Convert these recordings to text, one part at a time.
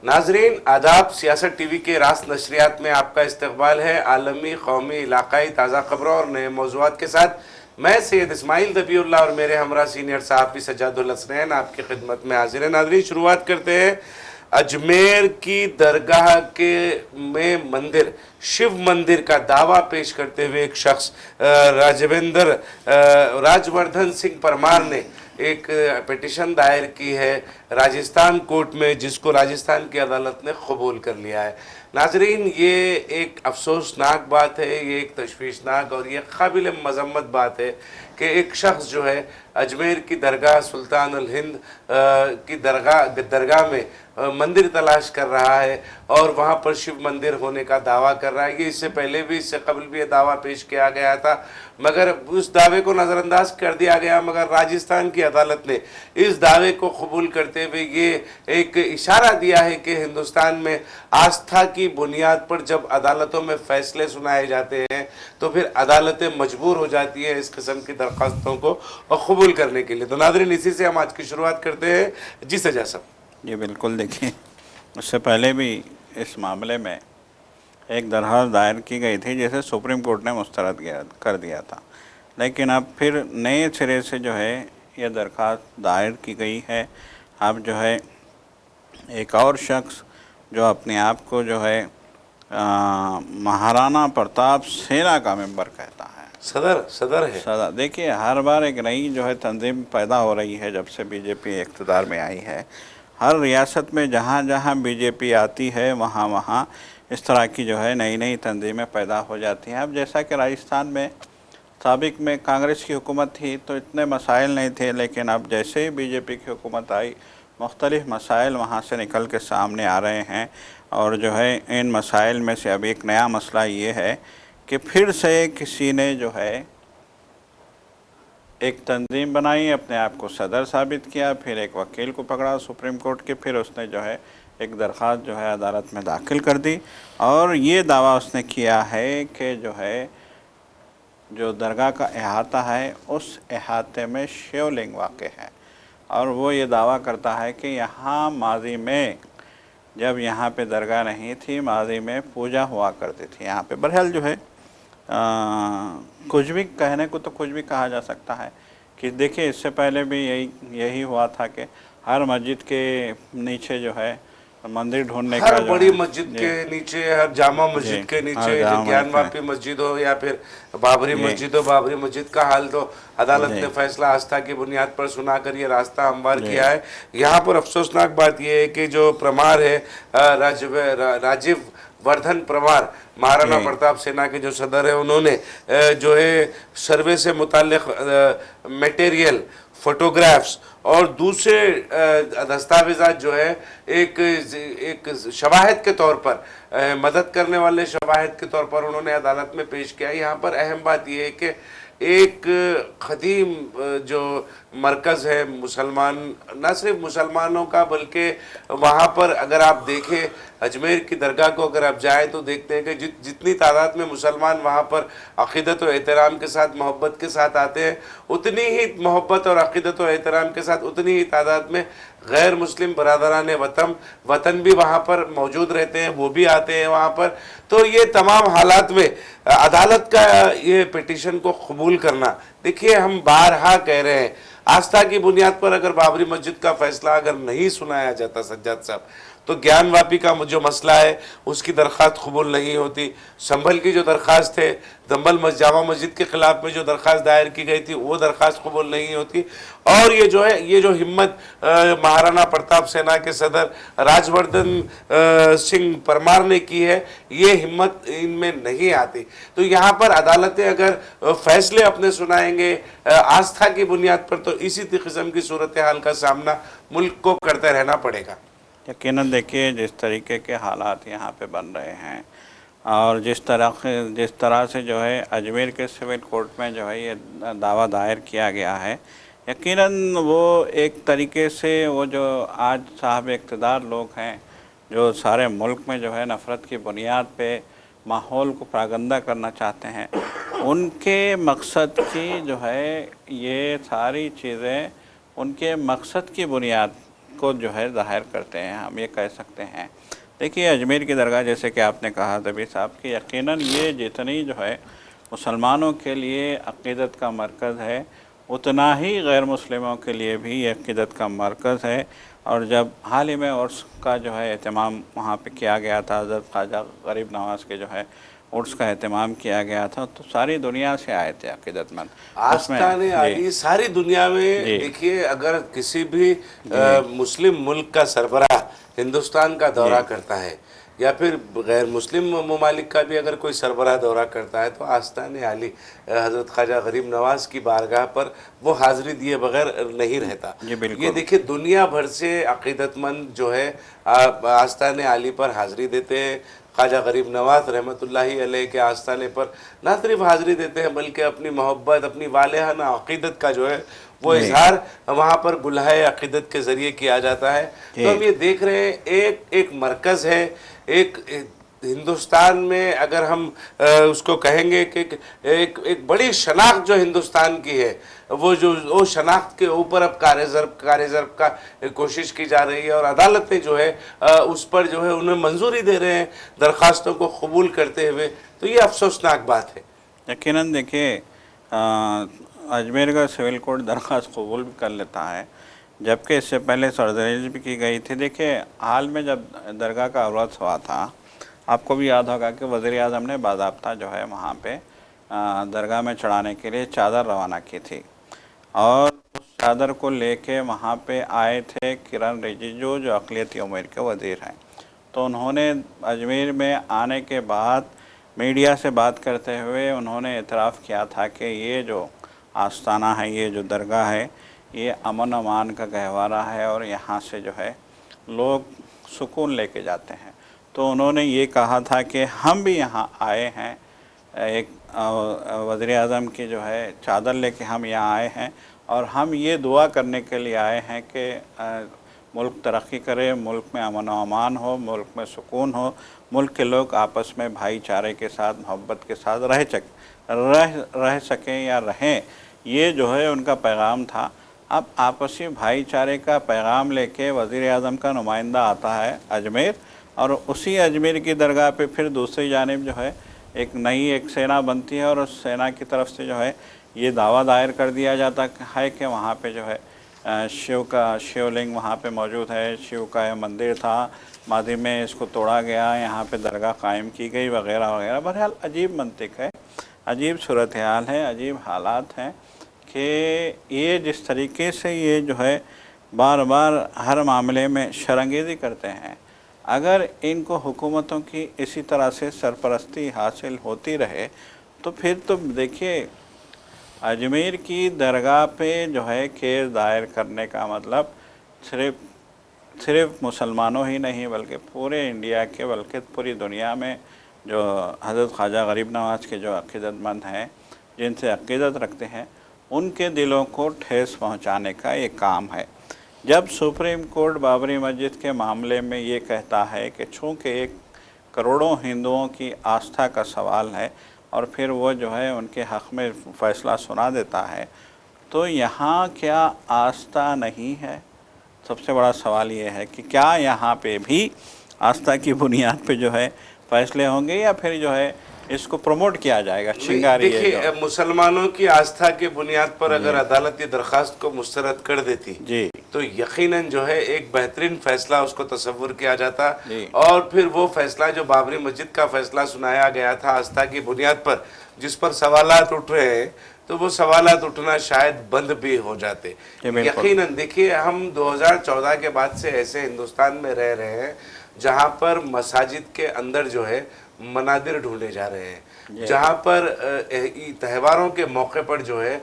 नाजरीन आदाब, सियासत टीवी के रास्त नशरियात में आपका इस्तकबाल है। आलमी, कौमी, इलाकाई ताज़ा खबरों और नए मौज़ूआत के साथ मैं सैयद इस्माइल दबीउल्लाह और मेरे हमरा सीनियर साहब सज्जादुल हसनैन आपकी खिदमत में हाजिर है। नाजरीन, शुरुआत करते हैं अजमेर की दरगाह के में मंदिर शिव मंदिर का दावा पेश करते हुए एक शख्स राजवर्धन सिंह परमार ने एक पिटिशन दायर की है राजस्थान कोर्ट में, जिसको राजस्थान की अदालत ने कबूल कर लिया है। नाजरीन, ये एक अफसोसनाक बात है, ये एक तशवीशनाक और ये काबिल मजम्मत बात है कि एक शख्स जो है अजमेर की दरगाह सुल्तान अल हिंद की दरगाह में मंदिर तलाश कर रहा है और वहाँ पर शिव मंदिर होने का दावा कर रहा है। ये इससे पहले भी, इससे कबल भी ये दावा पेश किया गया था, मगर उस दावे को नज़रअंदाज कर दिया गया। मगर राजस्थान की अदालत ने इस दावे को कबूल करते हुए ये एक इशारा दिया है कि हिंदुस्तान में आस्था की बुनियाद पर जब अदालतों में फ़ैसले सुनाए जाते हैं तो फिर अदालतें मजबूर हो जाती हैं इस किस्म की दरख्वास्तों को कबूल करने के लिए। तो नाज़रीन, इसी से हम आज की शुरुआत करते हैं। जी सजा साहब। जी बिल्कुल, देखिए उससे पहले भी इस मामले में एक दरख्वास्त दायर की गई थी जिसे सुप्रीम कोर्ट ने मुस्तरद कर दिया था, लेकिन अब फिर नए सिरे से जो है यह दरख्वास्त दायर की गई है। अब जो है एक और शख्स जो अपने आप को जो है महाराणा प्रताप सेना का मेंबर कहता है, सदर है। सदर। देखिए, हर बार एक नई जो है तंजीम पैदा हो रही है जब से बीजेपी इक़्तिदार में आई है। हर रियासत में जहाँ जहाँ बीजेपी आती है वहाँ वहाँ इस तरह की जो है नई नई तंजीमें पैदा हो जाती हैं। अब जैसा कि राजस्थान में साबिक में कांग्रेस की हुकूमत थी तो इतने मसाइल नहीं थे, लेकिन अब जैसे ही बीजेपी की हुकूमत आई मुख्तलिफ़ मसाइल वहाँ से निकल के सामने आ रहे हैं। और जो है इन मसाइल में से अब एक नया मसला ये है कि फिर से किसी ने जो है एक तंजीम बनाई, अपने आप को सदर साबित किया, फिर एक वकील को पकड़ा सुप्रीम कोर्ट के, फिर उसने जो है एक दरख्वास्त जो है अदालत में दाखिल कर दी और ये दावा उसने किया है कि जो है जो दरगाह का अहाता है उस अहाते में शिवलिंग वाक़ है। और वो ये दावा करता है कि यहाँ माजी में जब यहाँ पे दरगाह नहीं थी, माजी में पूजा हुआ करती थी यहाँ पे। बहरहाल जो है कुछ भी कहने को तो कुछ भी कहा जा सकता है कि देखिए इससे पहले भी यही हुआ था कि हर मस्जिद के नीचे जो है मंदिर ढूंढने का, हर बड़ी मस्जिद के नीचे, हर जामा मस्जिद के नीचे, ज्ञानवापी मस्जिद हो या फिर बाबरी मस्जिद हो, बाबरी मस्जिद का हाल तो अदालत ने फैसला आस्था की बुनियाद पर सुनाकर ये रास्ता हमवार किया है। यहाँ पर अफसोसनाक बात यह है कि जो परमार है राजीव वर्धन परमार, महाराणा प्रताप सेना के जो सदर है, उन्होंने जो है सर्वे से मुताल्लिक मटेरियल, फोटोग्राफ्स और दूसरे दस्तावेज़ात जो है एक शवाहिद के तौर पर, मदद करने वाले शवाहिद के तौर पर उन्होंने अदालत में पेश किया। यहाँ पर अहम बात यह है कि एक ख़दीम जो मरकज़ है मुसलमान, न सिर्फ मुसलमानों का बल्कि वहाँ पर अगर आप देखें अजमेर की दरगाह को अगर आप जाएँ तो देखते हैं कि जितनी तादाद में मुसलमान वहाँ पर अक़ीदत और एहतराम के साथ, मोहब्बत के साथ आते हैं, उतनी ही मोहब्बत और अक़ीदत और एहतराम के साथ उतनी ही तादाद में गैर मुस्लिम बरादरान वतन भी वहाँ पर मौजूद रहते हैं, वो भी आते हैं वहाँ पर। तो ये तमाम हालात में अदालत का ये पिटीशन को कबूल करना, देखिए हम बारहा कह रहे हैं, आस्था की बुनियाद पर अगर बाबरी मस्जिद का फैसला अगर नहीं सुनाया जाता सज्जाद साहब, तो ज्ञानवापी का जो मसला है उसकी दरख्वास्त कबूल नहीं होती। संभल की जो दरख्वास्त है, दंबल जामा मस्जिद के ख़िलाफ़ में जो दरख्वास्त दायर की गई थी, वो दरख्वास्त कबूल नहीं होती। और ये जो है, ये जो हिम्मत महाराणा प्रताप सेना के सदर राजवर्धन सिंह परमार ने की है, ये हिम्मत इनमें नहीं आती। तो यहाँ पर अदालतें अगर फैसले अपने सुनाएंगे आस्था की बुनियाद पर, तो इसी किस्म की सूरत हाल का सामना मुल्क को करते रहना पड़ेगा। यकीनन देखिए जिस तरीके के हालात यहाँ पे बन रहे हैं और जिस तरह से जो है अजमेर के सिविल कोर्ट में जो है ये दावा दायर किया गया है, यकीनन वो एक तरीके से वो जो आज साहब इक़्तिदार लोग हैं जो सारे मुल्क में जो है नफ़रत की बुनियाद पे माहौल को प्रागंदा करना चाहते हैं, उनके मकसद की जो है ये सारी चीज़ें उनके मकसद की बुनियाद को जो है ज़ाहिर करते हैं, हम ये कह सकते हैं। देखिए अजमेर की दरगाह जैसे कि आपने कहा तभी साहब कि यकीनन ये जितनी जो है मुसलमानों के लिए अक़ीदत का मरकज़ है, उतना ही गैर मुस्लिमों के लिए भी ये अक़ीदत का मरकज़ है। और जब हाल ही में उर्स का जो है एहतमाम वहाँ पे किया गया था, हज़रत ख्वाजा गरीब नवाज़ के जो है उर्स का एहतमाम किया गया था, तो सारी दुनिया से आए थे अक़ीदतमंद। आस्ताने आली सारी दुनिया में देखिए, अगर किसी भी मुस्लिम मुल्क का सरबराह हिंदुस्तान का दौरा करता है या फिर गैर मुस्लिम ममालिक का भी अगर कोई सरबराह दौरा करता है, तो आस्ताने आली हज़रत ख्वाजा गरीब नवाज़ की बारगाह पर वो हाज़िरी दिए बगैर नहीं रहता। ये देखिए दुनिया भर से अक़ीदतमंद जो है आस्ताने आली पर हाज़िरी देते हैं। ख्वाजा गरीब नवाज़ रहमतुल्लाहि अलैह के आस्थाने पर ना सिर्फ हाज़िरी देते हैं, बल्कि अपनी मोहब्बत, अपनी वालेहाना अक़ीदत का जो है वो इजहार वहाँ पर गुलहाए अक़ीदत के ज़रिए किया जाता है। तो हम ये देख रहे हैं एक मरकज़ है, एक हिंदुस्तान में अगर हम उसको कहेंगे कि एक बड़ी शनाख्त जो हिंदुस्तान की है, वो शनाख्त के ऊपर अब कार-ए-ज़र्ब का कोशिश की जा रही है और अदालतें जो है उस पर जो है उन्हें मंजूरी दे रहे हैं दरख्वास्तों को कबूल करते हुए। तो ये अफसोसनाक बात है। यकीनन देखिए अजमेर का सिविल कोर्ट दरख्वास्त कबूल भी कर लेता है, जबकि इससे पहले सरदर्ज भी की गई थी। देखिए हाल में जब दरगाह का अवरोध हुआ था, आपको भी याद होगा कि वज़ीर-ए-आज़म ने बाज़ाब्ता जो है वहाँ पे दरगाह में चढ़ाने के लिए चादर रवाना की थी और उस चादर को लेके वहाँ पे आए थे किरण रिजिजू जो अक़लियती उमर के वज़ीर हैं। तो उन्होंने अजमेर में आने के बाद मीडिया से बात करते हुए उन्होंने इतराफ़ किया था कि ये जो आस्ताना है, ये जो दरगाह है, ये अमन अमान का गहवारा है और यहाँ से जो है लोग सुकून लेके जाते हैं। तो उन्होंने ये कहा था कि हम भी यहाँ आए हैं, एक वज़ीर-ए-आज़म की जो है चादर लेके हम यहाँ आए हैं और हम ये दुआ करने के लिए आए हैं कि मुल्क तरक्की करे, मुल्क में अमन व अमान हो, मुल्क में सुकून हो, मुल्क के लोग आपस में भाईचारे के साथ, मोहब्बत के साथ रह सकें या रहें। ये जो है उनका पैगाम था। अब आपसी भाईचारे का पैगाम लेके वज़ीर-ए-आज़म का नुमाइंदा आता है अजमेर, और उसी अजमेर की दरगाह पे फिर दूसरी जानिब जो है एक सेना बनती है और उस सेना की तरफ से जो है ये दावा दायर कर दिया जाता है कि वहाँ पे जो है शिव का शिवलिंग वहाँ पे मौजूद है, शिव का यह मंदिर था, मादी में इसको तोड़ा गया, यहाँ पे दरगाह कायम की गई वगैरह वगैरह। बहरहाल अजीब मंतिक है, अजीब सूरत हाल है, अजीब हालात हैं कि ये जिस तरीके से ये जो है बार बार हर मामले में शरंगेज़ी करते हैं, अगर इनको हुकूमतों की इसी तरह से सरपरस्ती हासिल होती रहे तो फिर तो देखिए अजमेर की दरगाह पे जो है केस दायर करने का मतलब सिर्फ मुसलमानों ही नहीं बल्कि पूरे इंडिया के, बल्कि पूरी दुनिया में जो हज़रत ख्वाजा गरीब नवाज़ के जो अक़ीदतमंद हैं, जिनसे अक़ीदत रखते हैं, उनके दिलों को ठेस पहुंचाने का ये काम है। जब सुप्रीम कोर्ट बाबरी मस्जिद के मामले में ये कहता है कि चूँकि एक करोड़ों हिंदुओं की आस्था का सवाल है और फिर वो जो है उनके हक़ में फ़ैसला सुना देता है, तो यहाँ क्या आस्था नहीं है? सबसे बड़ा सवाल ये है कि क्या यहाँ पे भी आस्था की बुनियाद पे जो है फ़ैसले होंगे या फिर जो है इसको प्रमोट किया जाएगा? चिंगारी देखिए मुसलमानों की आस्था की बुनियाद पर अगर अदालत ये दरख्वास्त को मुस्तरद कर देती जी, तो यकीनन जो है एक बेहतरीन फैसला उसको तस्वुर किया जाता और फिर वो फैसला जो बाबरी मस्जिद का फैसला सुनाया गया था आस्था की बुनियाद पर, जिस पर सवालात उठ रहे हैं, तो वो सवालात उठना शायद बंद भी हो जाते। यकीनन देखिए हम 2014 के बाद से ऐसे हिंदुस्तान में रह रहे हैं जहाँ पर मसाजिद के अंदर जो है मनादिर ढूंढे जा रहे हैं, जहाँ पर त्योहारों के मौके पर जो है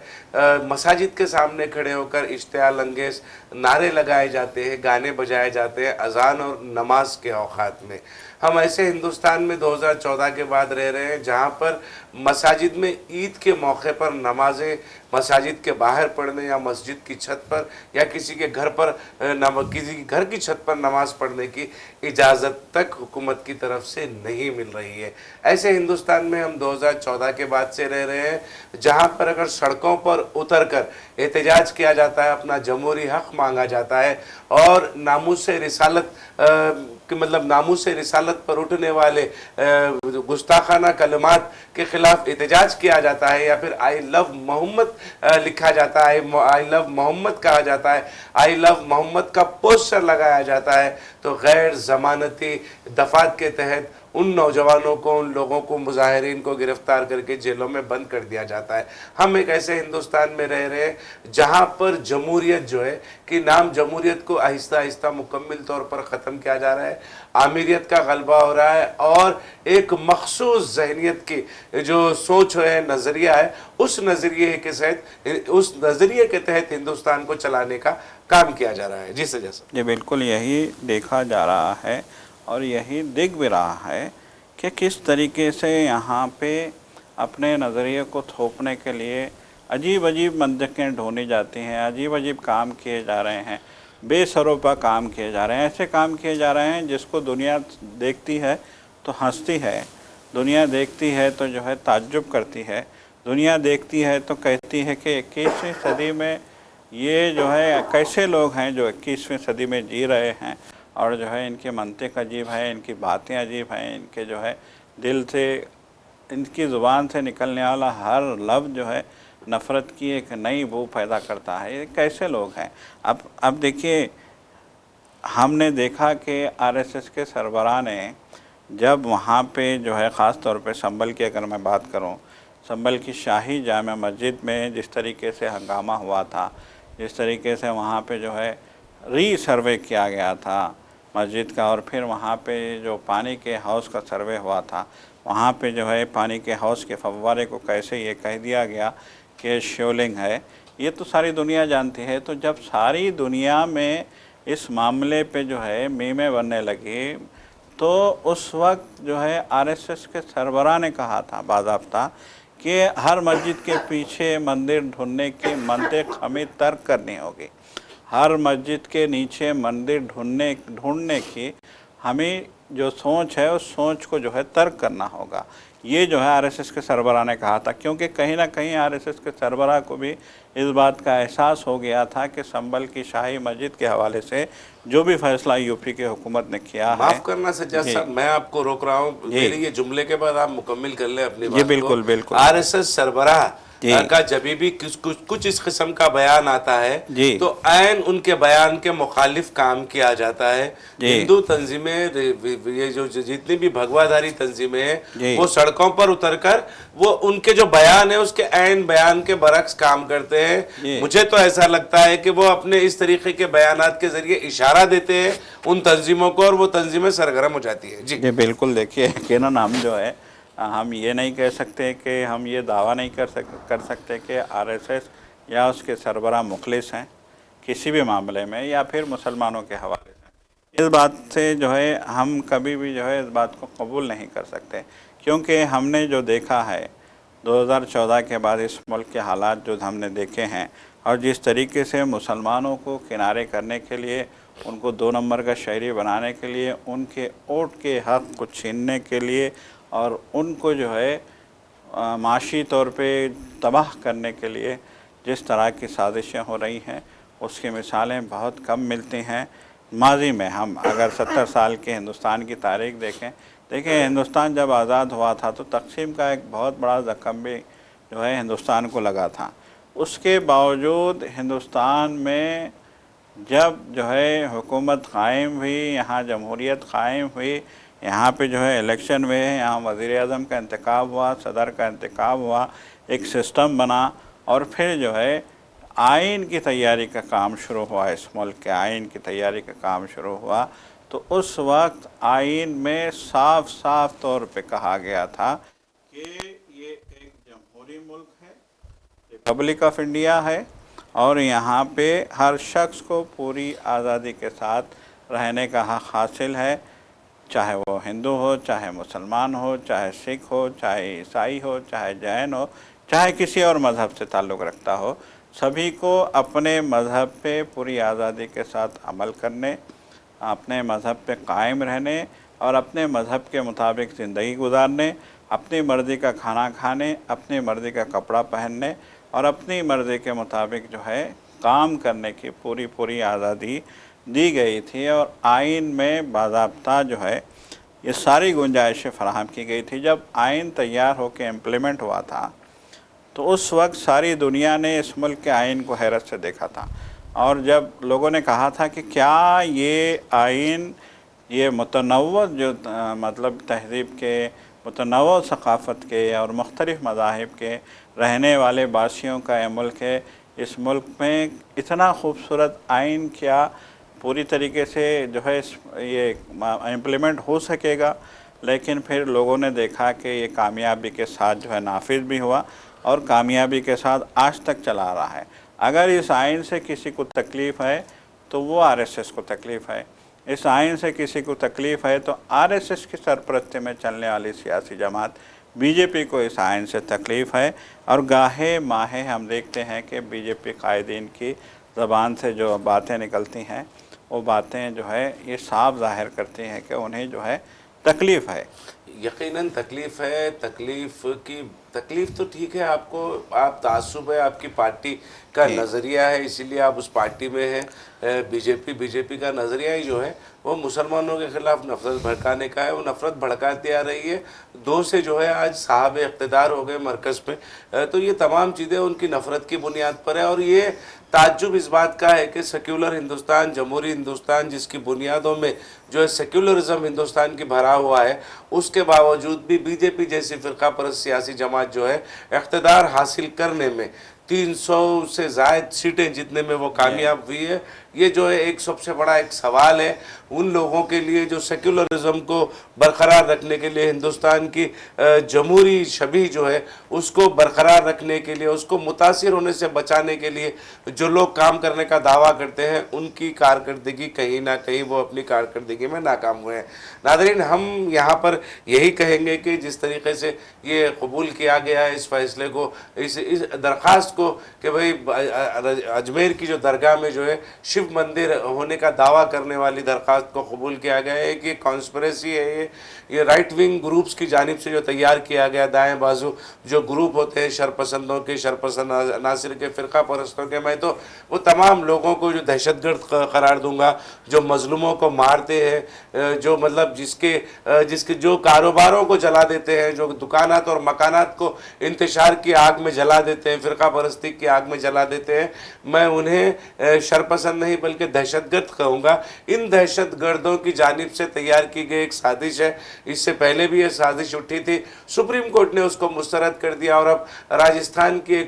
मसाजिद के सामने खड़े होकर इश्तियाल अंगेज़ नारे लगाए जाते हैं, गाने बजाए जाते हैं अजान और नमाज के औकात में। हम ऐसे हिंदुस्तान में 2014 के बाद रह रहे हैं जहाँ पर मसाजिद में ईद के मौके पर नमाजें मसाजिद के बाहर पढ़ने या मस्जिद की छत पर या किसी के घर पर किसी घर की छत पर नमाज पढ़ने की इजाज़त तक हुकूमत की तरफ से नहीं मिल रही है। ऐसे हिंदुस्तान में हम 2014 के बाद से रह रहे हैं जहाँ पर अगर सड़कों पर उतर कर एहतजाज किया जाता है, अपना जमहूरी हक मांगा जाता है और नामूस रिसालत कि मतलब नामूस रिसालत पर उठने वाले गुस्ताखाना कलमात के खिलाफ एहतजाज किया जाता है, या फिर आई लव मोहम्मद लिखा जाता है, आई लव मोहम्मद कहा जाता है, आई लव मोहम्मद का पोस्टर लगाया जाता है, तो गैर जमानती दफात के तहत उन नौजवानों को, उन लोगों को, मुजाहिरीन को गिरफ्तार करके जेलों में बंद कर दिया जाता है। हम एक ऐसे हिंदुस्तान में रह रहे हैं जहां पर जमहूरियत जो है कि नाम जमहूरियत को आहिस्ता आहिस्ता मुकम्मल तौर पर ख़त्म किया जा रहा है, आमिरियत का गलबा हो रहा है और एक मखसूस जहनीत की जो सोच है, नज़रिया है, उस नज़रिए के तहत हिंदुस्तान को चलाने का काम किया जा रहा है। जी सर, जैसा जी बिल्कुल यही देखा जा रहा है और यही दिख भी रहा है कि किस तरीके से यहाँ पे अपने नज़रिए को थोपने के लिए अजीब अजीब मंतकें ढूंढी जाती हैं, अजीब अजीब काम किए जा रहे हैं, बेसरोपा काम किए जा रहे हैं, ऐसे काम किए जा रहे हैं जिसको दुनिया देखती है तो हंसती है, दुनिया देखती है तो जो है ताज्जुब करती है, दुनिया देखती है तो कहती है कि 21वीं सदी में ये जो है कैसे लोग हैं जो 21वीं सदी में जी रहे हैं, और जो है इनके मंतिक अजीब है, इनकी बातें अजीब हैं, इनके जो है दिल से, इनकी ज़ुबान से निकलने वाला हर लफ्ज़ जो है नफ़रत की एक नई बू पैदा करता है। ये कैसे लोग हैं? अब देखिए, हमने देखा कि आरएसएस के सरबराह ने जब वहाँ पे जो है ख़ास तौर पे संभल की अगर मैं बात करूँ, संभल की शाही जामा मस्जिद में जिस तरीके से हंगामा हुआ था, जिस तरीके से वहाँ पे जो है री-सर्वे किया गया था मस्जिद का, और फिर वहाँ पे जो पानी के हौज़ का सर्वे हुआ था, वहाँ पे जो है पानी के हौज़ के फव्वारे को कैसे ये कह दिया गया कि शिवलिंग है, ये तो सारी दुनिया जानती है। तो जब सारी दुनिया में इस मामले पे जो है मीमें बनने लगी, तो उस वक्त जो है आरएसएस के सरबराह ने कहा था बाज़ाब्ता कि हर मस्जिद के पीछे मंदिर ढूंढने की मंतिक हमें तर्क करनी होगी, हर मस्जिद के नीचे मंदिर ढूंढने की हमें जो सोच है उस सोच को जो है तर्क करना होगा। ये जो है आरएसएस के सरबराह ने कहा था, क्योंकि कहीं ना कहीं आरएसएस के सरबराह को भी इस बात का एहसास हो गया था कि संभल की शाही मस्जिद के हवाले से जो भी फैसला यूपी की हुकूमत ने किया है। माफ़ करना सज्जाद साहब, मैं आपको रोक रहा हूँ, मेरे ये जुमले के बाद आप मुकम्मिल कर लें अपनी बात को। बिल्कुल बिल्कुल। आरएसएस सरबराह का जब भी कुछ इस किस्म का बयान आता है तो ऐन उनके बयान के मुखालिफ काम किया जाता है। हिंदू तंजीमें, ये जो जितनी भी भगवाधारी तंजीमें हैं, वो सड़कों पर उतरकर वो उनके जो बयान है उसके ऐन बयान के बरक्स काम करते हैं। मुझे तो ऐसा लगता है कि वो अपने इस तरीके के बयानात के जरिए इशारा देते हैं उन तंजीमों को और वो तंजीमें सरगर्म हो जाती है। जी बिल्कुल। देखिए कि ना, हम जो है हम ये नहीं कह सकते कि हम ये दावा नहीं कर सकते कि आरएसएस या उसके सरबराह मुखलिस हैं किसी भी मामले में या फिर मुसलमानों के हवाले से। इस बात से जो है हम कभी भी जो है इस बात को कबूल नहीं कर सकते, क्योंकि हमने जो देखा है 2014 के बाद इस मुल्क के हालात जो हमने देखे हैं, और जिस तरीके से मुसलमानों को किनारे करने के लिए, उनको 2 नंबर का शहरी बनाने के लिए, उनके वोट के हक़ को छीनने के लिए और उनको जो है माशी तौर पे तबाह करने के लिए जिस तरह की साजिशें हो रही हैं, उसकी मिसालें बहुत कम मिलती हैं। माजी में हम अगर 70 साल के हिंदुस्तान की तारीख देखें, हिंदुस्तान जब आज़ाद हुआ था तो तकसीम का एक बहुत बड़ा ज़ख्म भी जो है हिंदुस्तान को लगा था। उसके बावजूद हिंदुस्तान में जब जो है हुकूमत कायम हुई, यहाँ जमहूरियत कायम हुई, यहाँ पे जो है इलेक्शन हुए, यहाँ वज़ीर-ए-आज़म का इंतखाब हुआ, सदर का इंतखाब हुआ, एक सिस्टम बना, और फिर जो है आइन की तैयारी का काम शुरू हुआ, इस मुल्क के आइन की तैयारी का काम शुरू हुआ। तो उस वक्त आइन में साफ साफ तौर पे कहा गया था कि ये एक जमहूरी मुल्क है, रिपब्लिक ऑफ इंडिया है, और यहाँ पे हर शख्स को पूरी आज़ादी के साथ रहने का हक़ हासिल है, चाहे वो हिंदू हो, चाहे मुसलमान हो, चाहे सिख हो, चाहे ईसाई हो, चाहे जैन हो, चाहे किसी और मज़हब से ताल्लुक़ रखता हो, सभी को अपने मज़हब पे पूरी आज़ादी के साथ अमल करने, अपने मज़हब पे कायम रहने और अपने मज़हब के मुताबिक ज़िंदगी गुजारने, अपनी मर्ज़ी का खाना खाने, अपनी मर्ज़ी का कपड़ा पहनने और अपनी मर्ज़ी के मुताबिक जो है काम करने की पूरी पूरी आज़ादी दी गई थी और आइन में बाज़ाब्ता जो है ये सारी गुंजाइशें फराहम की गई थी। जब आइन तैयार होकर इम्प्लीमेंट हुआ था तो उस वक्त सारी दुनिया ने इस मुल्क के आइन को हैरत से देखा था और जब लोगों ने कहा था कि क्या ये आइन ये मुतनव्वुअ जो मतलब तहज़ीब के, मुतनव्वुअ सक़ाफ़त के और मुख्तलिफ़ मज़ाहिब के रहने वाले बासियों का ये मुल्क है, इस मुल्क में इतना खूबसूरत आइन क्या पूरी तरीके से जो है ये इम्प्लीमेंट हो सकेगा। लेकिन फिर लोगों ने देखा कि ये कामयाबी के साथ जो है नाफिज भी हुआ और कामयाबी के साथ आज तक चला रहा है। अगर इस आइन से किसी को तकलीफ़ है तो वो आरएसएस को तकलीफ़ है, इस आइन से किसी को तकलीफ़ है तो आरएसएस की सरपरस्ती में चलने वाली सियासी जमात बीजेपी को इस आइन से तकलीफ़ है। और गाहे माहे हम देखते हैं कि बीजेपी कायदीन की ज़बान से जो बातें निकलती हैं वो बातें जो है ये साफ ज़ाहिर करती हैं कि उन्हें जो है तकलीफ़ है। यकीनन तकलीफ़ है। तकलीफ़ तो ठीक है, आपको आप तासुब है, आपकी पार्टी का नज़रिया है, इसीलिए आप उस पार्टी में हैं। बीजेपी का नज़रिया ही जो है वो मुसलमानों के ख़िलाफ़ नफ़रत भड़काने का है। वो नफ़रत भड़काती आ रही है, दो से जो है आज साहब इक़्तिदार हो गए मरकज़ पे। तो ये तमाम चीज़ें उनकी नफ़रत की बुनियाद पर है। और ये ताज्जुब इस बात का है कि सेक्युलर हिंदुस्तान, जमहूरी हिंदुस्तान, जिसकी बुनियादों में जो है सेक्युलरिज़म हिंदुस्तान की भरा हुआ है, उसके बावजूद भी बीजेपी जैसी फ़िरका परस्त सियासी जमात जो है इक़्तिदार हासिल करने में 300 से ज़ायद सीटें जीतने में वो कामयाब हुई है। ये जो है एक सबसे बड़ा एक सवाल है उन लोगों के लिए जो सेक्युलरिज़म को बरकरार रखने के लिए, हिंदुस्तान की जमहूरी छवि जो है उसको बरकरार रखने के लिए, उसको मुतासिर होने से बचाने के लिए जो लोग काम करने का दावा करते हैं, उनकी कारकर्दगी कहीं ना कहीं वो अपनी कारकर्दगी में नाकाम हुए हैं। नाज़रीन, हम यहाँ पर यही कहेंगे कि जिस तरीके से ये कबूल किया गया है इस फैसले को, इस दरख्वास्त को कि भाई अजमेर की जो दरगाह में जो है शिव मंदिर होने का दावा करने वाली दरख्वास्त को कबूल किया गया है कि कॉन्स्पिरेसी है, ये राइट विंग ग्रुप्स की जानिब से जो तैयार किया गया, दाएं बाजू जो ग्रुप होते हैं शरपसंदों के, शरपसंद नासिर के, फ़िरका परस्तों के, मैं तो वो तमाम लोगों को जो दहशतगर्द करार दूंगा, जो मजलूमों को मारते हैं, जो मतलब जिसके जो कारोबारों को जला देते हैं, जो दुकानात और मकानात को इंतशार की आग में जला देते हैं, फ़िरका परस्ती की आग में जला देते हैं, मैं उन्हें शरपसंद नहीं बल्कि दहशतगर्द कहूँगा। इन दहशतगर्दों की जानिब से तैयार की गई एक साजिश है। इससे पहले भी ये साजिश उठी थी, सुप्रीम कोर्ट ने उसको मुस्तरद कर दिया और अब राजस्थान की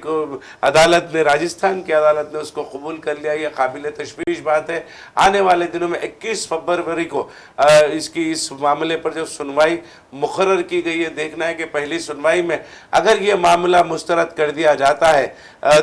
अदालत ने उसको कबूल कर लिया। ये काबिल तशवीश बात है। आने वाले दिनों में 21 फरवरी को इस मामले पर जो सुनवाई मुकर्रर की गई है, देखना है कि पहली सुनवाई में अगर ये मामला मुस्तरद कर दिया जाता है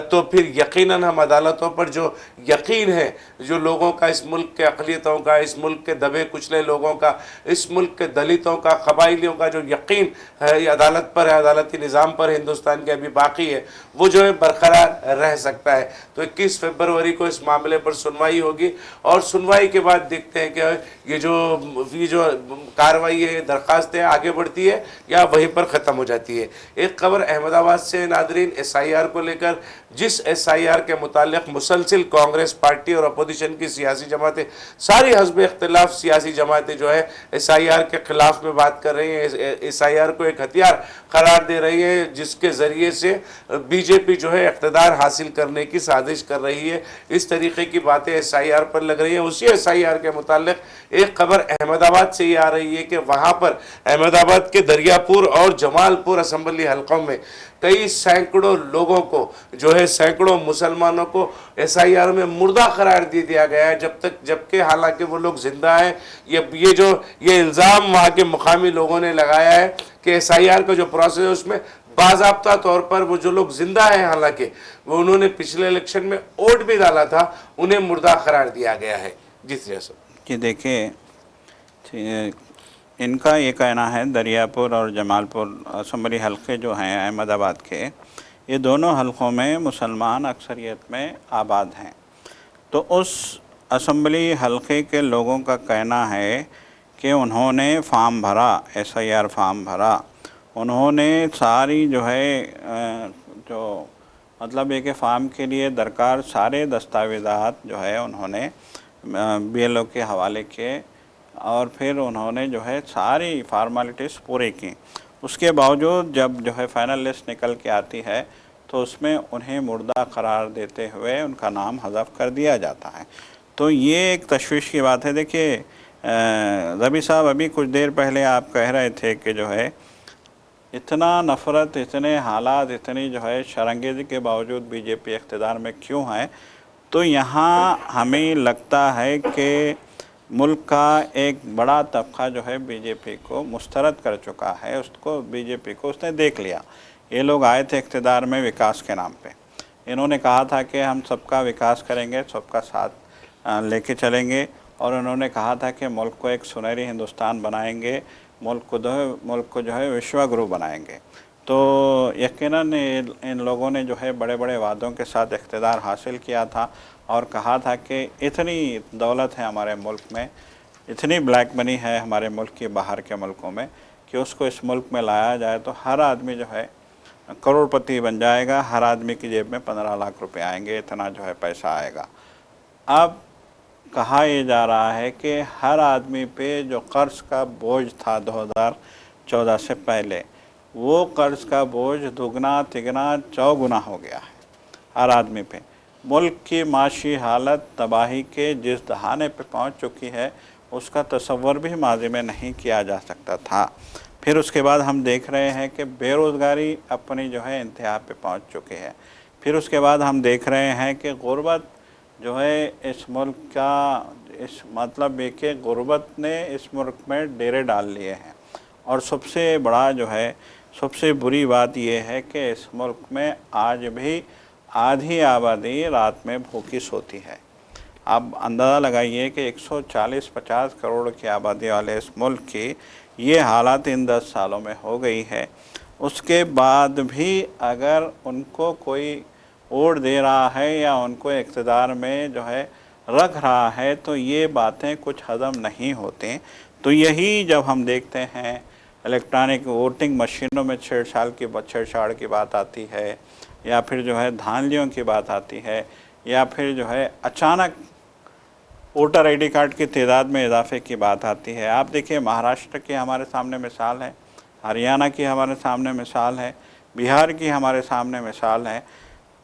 तो फिर यकीनन हम अदालतों पर जो यकीन है, जो लोगों का, इस मुल्क के अक़लियतों का, इस मुल्क के दबे कुचले लोगों का, इस मुल्क के दलितों का, कबाइलियों का जो यकीन है ये अदालत पर है, अदालती निज़ाम पर हिंदुस्तान के अभी बाकी है, वो जो है बरकरार रह सकता है। तो 21 फरवरी को इस मामले पर सुनवाई होगी और सुनवाई के बाद देखते हैं कि ये जो कार्रवाई है, दरख्वास्तें आगे बढ़ती है या वहीं पर ख़त्म हो जाती है। एक खबर अहमदाबाद से नादरीन, SIR को लेकर, जिस SIR के मुतालिक मुसलसिल कांग्रेस पार्टी और अपोजिशन की सियासी जमातें, सारी हस्ब इख्तिलाफ सियासी जमातें जो है SIR के ख़िलाफ़ में बात कर रही हैं, SIR को एक हथियार करार दे रही है जिसके ज़रिए से बीजेपी जो है इक़्तिदार हासिल करने की साजिश कर रही है। इस तरीके की बातें SIR पर लग रही हैं। उसी SIR के मुतालिक एक खबर अहमदाबाद से ये आ रही है कि वहाँ पर अहमदाबाद के दरियापुर और जमालपुर असम्बली हलकों में कई सैकड़ों लोगों को जो है, सैकड़ों मुसलमानों को SIR में मुर्दा करार दे दिया गया है जबकि हालांकि वो लोग जिंदा हैं। ये इल्ज़ाम वहाँ के मुकामी लोगों ने लगाया है कि SIR का जो प्रोसेस है उसमें बाज़ाब्ता तौर पर वो जो लोग जिंदा हैं, हालांकि वो उन्होंने पिछले इलेक्शन में वोट भी डाला था, उन्हें मुर्दा करार दिया गया है। जिस जैसा कि देखिए, इनका ये कहना है दरियापुर और जमालपुर असम्बली हलके जो हैं अहमदाबाद के, ये दोनों हलकों में मुसलमान अक्सरियत में आबाद हैं। तो उस असम्बली हलके के लोगों का कहना है कि उन्होंने फार्म भरा, SIR फार्म भरा, उन्होंने सारी जो है जो मतलब एक फार्म के लिए दरकार सारे दस्तावेज़ात जो है उन्होंने BLO के हवाले किए और फिर उन्होंने जो है सारी फार्मेलिटीज़ पूरी की। उसके बावजूद जब जो है फाइनल लिस्ट निकल के आती है तो उसमें उन्हें मुर्दा करार देते हुए उनका नाम हज़फ कर दिया जाता है। तो ये एक तशवीश की बात है। देखिए रबी साहब, अभी कुछ देर पहले आप कह रहे थे कि जो है इतना नफ़रत, इतने हालात, इतनी जो है शरंगेज़ी के बावजूद बीजेपी इक़्तिदार में क्यों है। तो यहाँ हमें लगता है कि मुल्क का एक बड़ा तबका जो है बीजेपी को मुस्तरद कर चुका है, उसको बीजेपी को उसने देख लिया। ये लोग आए थे इक़्तिदार में विकास के नाम पे। इन्होंने कहा था कि हम सबका विकास करेंगे, सबका साथ लेके चलेंगे, और उन्होंने कहा था कि मुल्क को एक सुनहरी हिंदुस्तान बनाएंगे, मुल्क को जो है विश्वगुरु बनाएंगे। तो यकीनन इन लोगों ने जो है बड़े बड़े वादों के साथ इक़्तिदार हासिल किया था और कहा था कि इतनी दौलत है हमारे मुल्क में, इतनी ब्लैक मनी है हमारे मुल्क की बाहर के मुल्कों में कि उसको इस मुल्क में लाया जाए तो हर आदमी जो है करोड़पति बन जाएगा, हर आदमी की जेब में 15 लाख रुपए आएंगे, इतना जो है पैसा आएगा। अब कहा यह जा रहा है कि हर आदमी पे जो कर्ज का बोझ था 2014 से पहले, वो कर्ज का बोझ दुगना तिगना चौगुना हो गया है हर आदमी पे। मुल्क की माशी हालत तबाही के जिस दहाने पे पहुंच चुकी है उसका तसव्वुर भी माजी में नहीं किया जा सकता था। फिर उसके बाद हम देख रहे हैं कि बेरोज़गारी अपनी जो है इंतहा पे पहुंच चुकी है। फिर उसके बाद हम देख रहे हैं कि गुर्बत जो है इस मुल्क का, इस मतलब ये कि गुर्बत ने इस मुल्क में डेरे डाल लिए हैं। और सबसे बड़ा जो है, सबसे बुरी बात यह है कि इस मुल्क में आज भी आधी आबादी रात में भूखी सोती है। आप अंदाज़ा लगाइए कि 140-50 करोड़ की आबादी वाले इस मुल्क की ये हालात इन 10 सालों में हो गई है। उसके बाद भी अगर उनको कोई वोट दे रहा है या उनको इक़्तिदार में जो है रख रहा है तो ये बातें कुछ हज़म नहीं होती। तो यही जब हम देखते हैं इलेक्ट्रॉनिक वोटिंग मशीनों में छेड़छाड़ की बात आती है, या फिर जो है धांधलियों की बात आती है, या फिर जो है अचानक वोटर ID कार्ड की तादाद में इजाफे की बात आती है। आप देखिए महाराष्ट्र की हमारे सामने मिसाल है, हरियाणा की हमारे सामने मिसाल है, बिहार की हमारे सामने मिसाल है,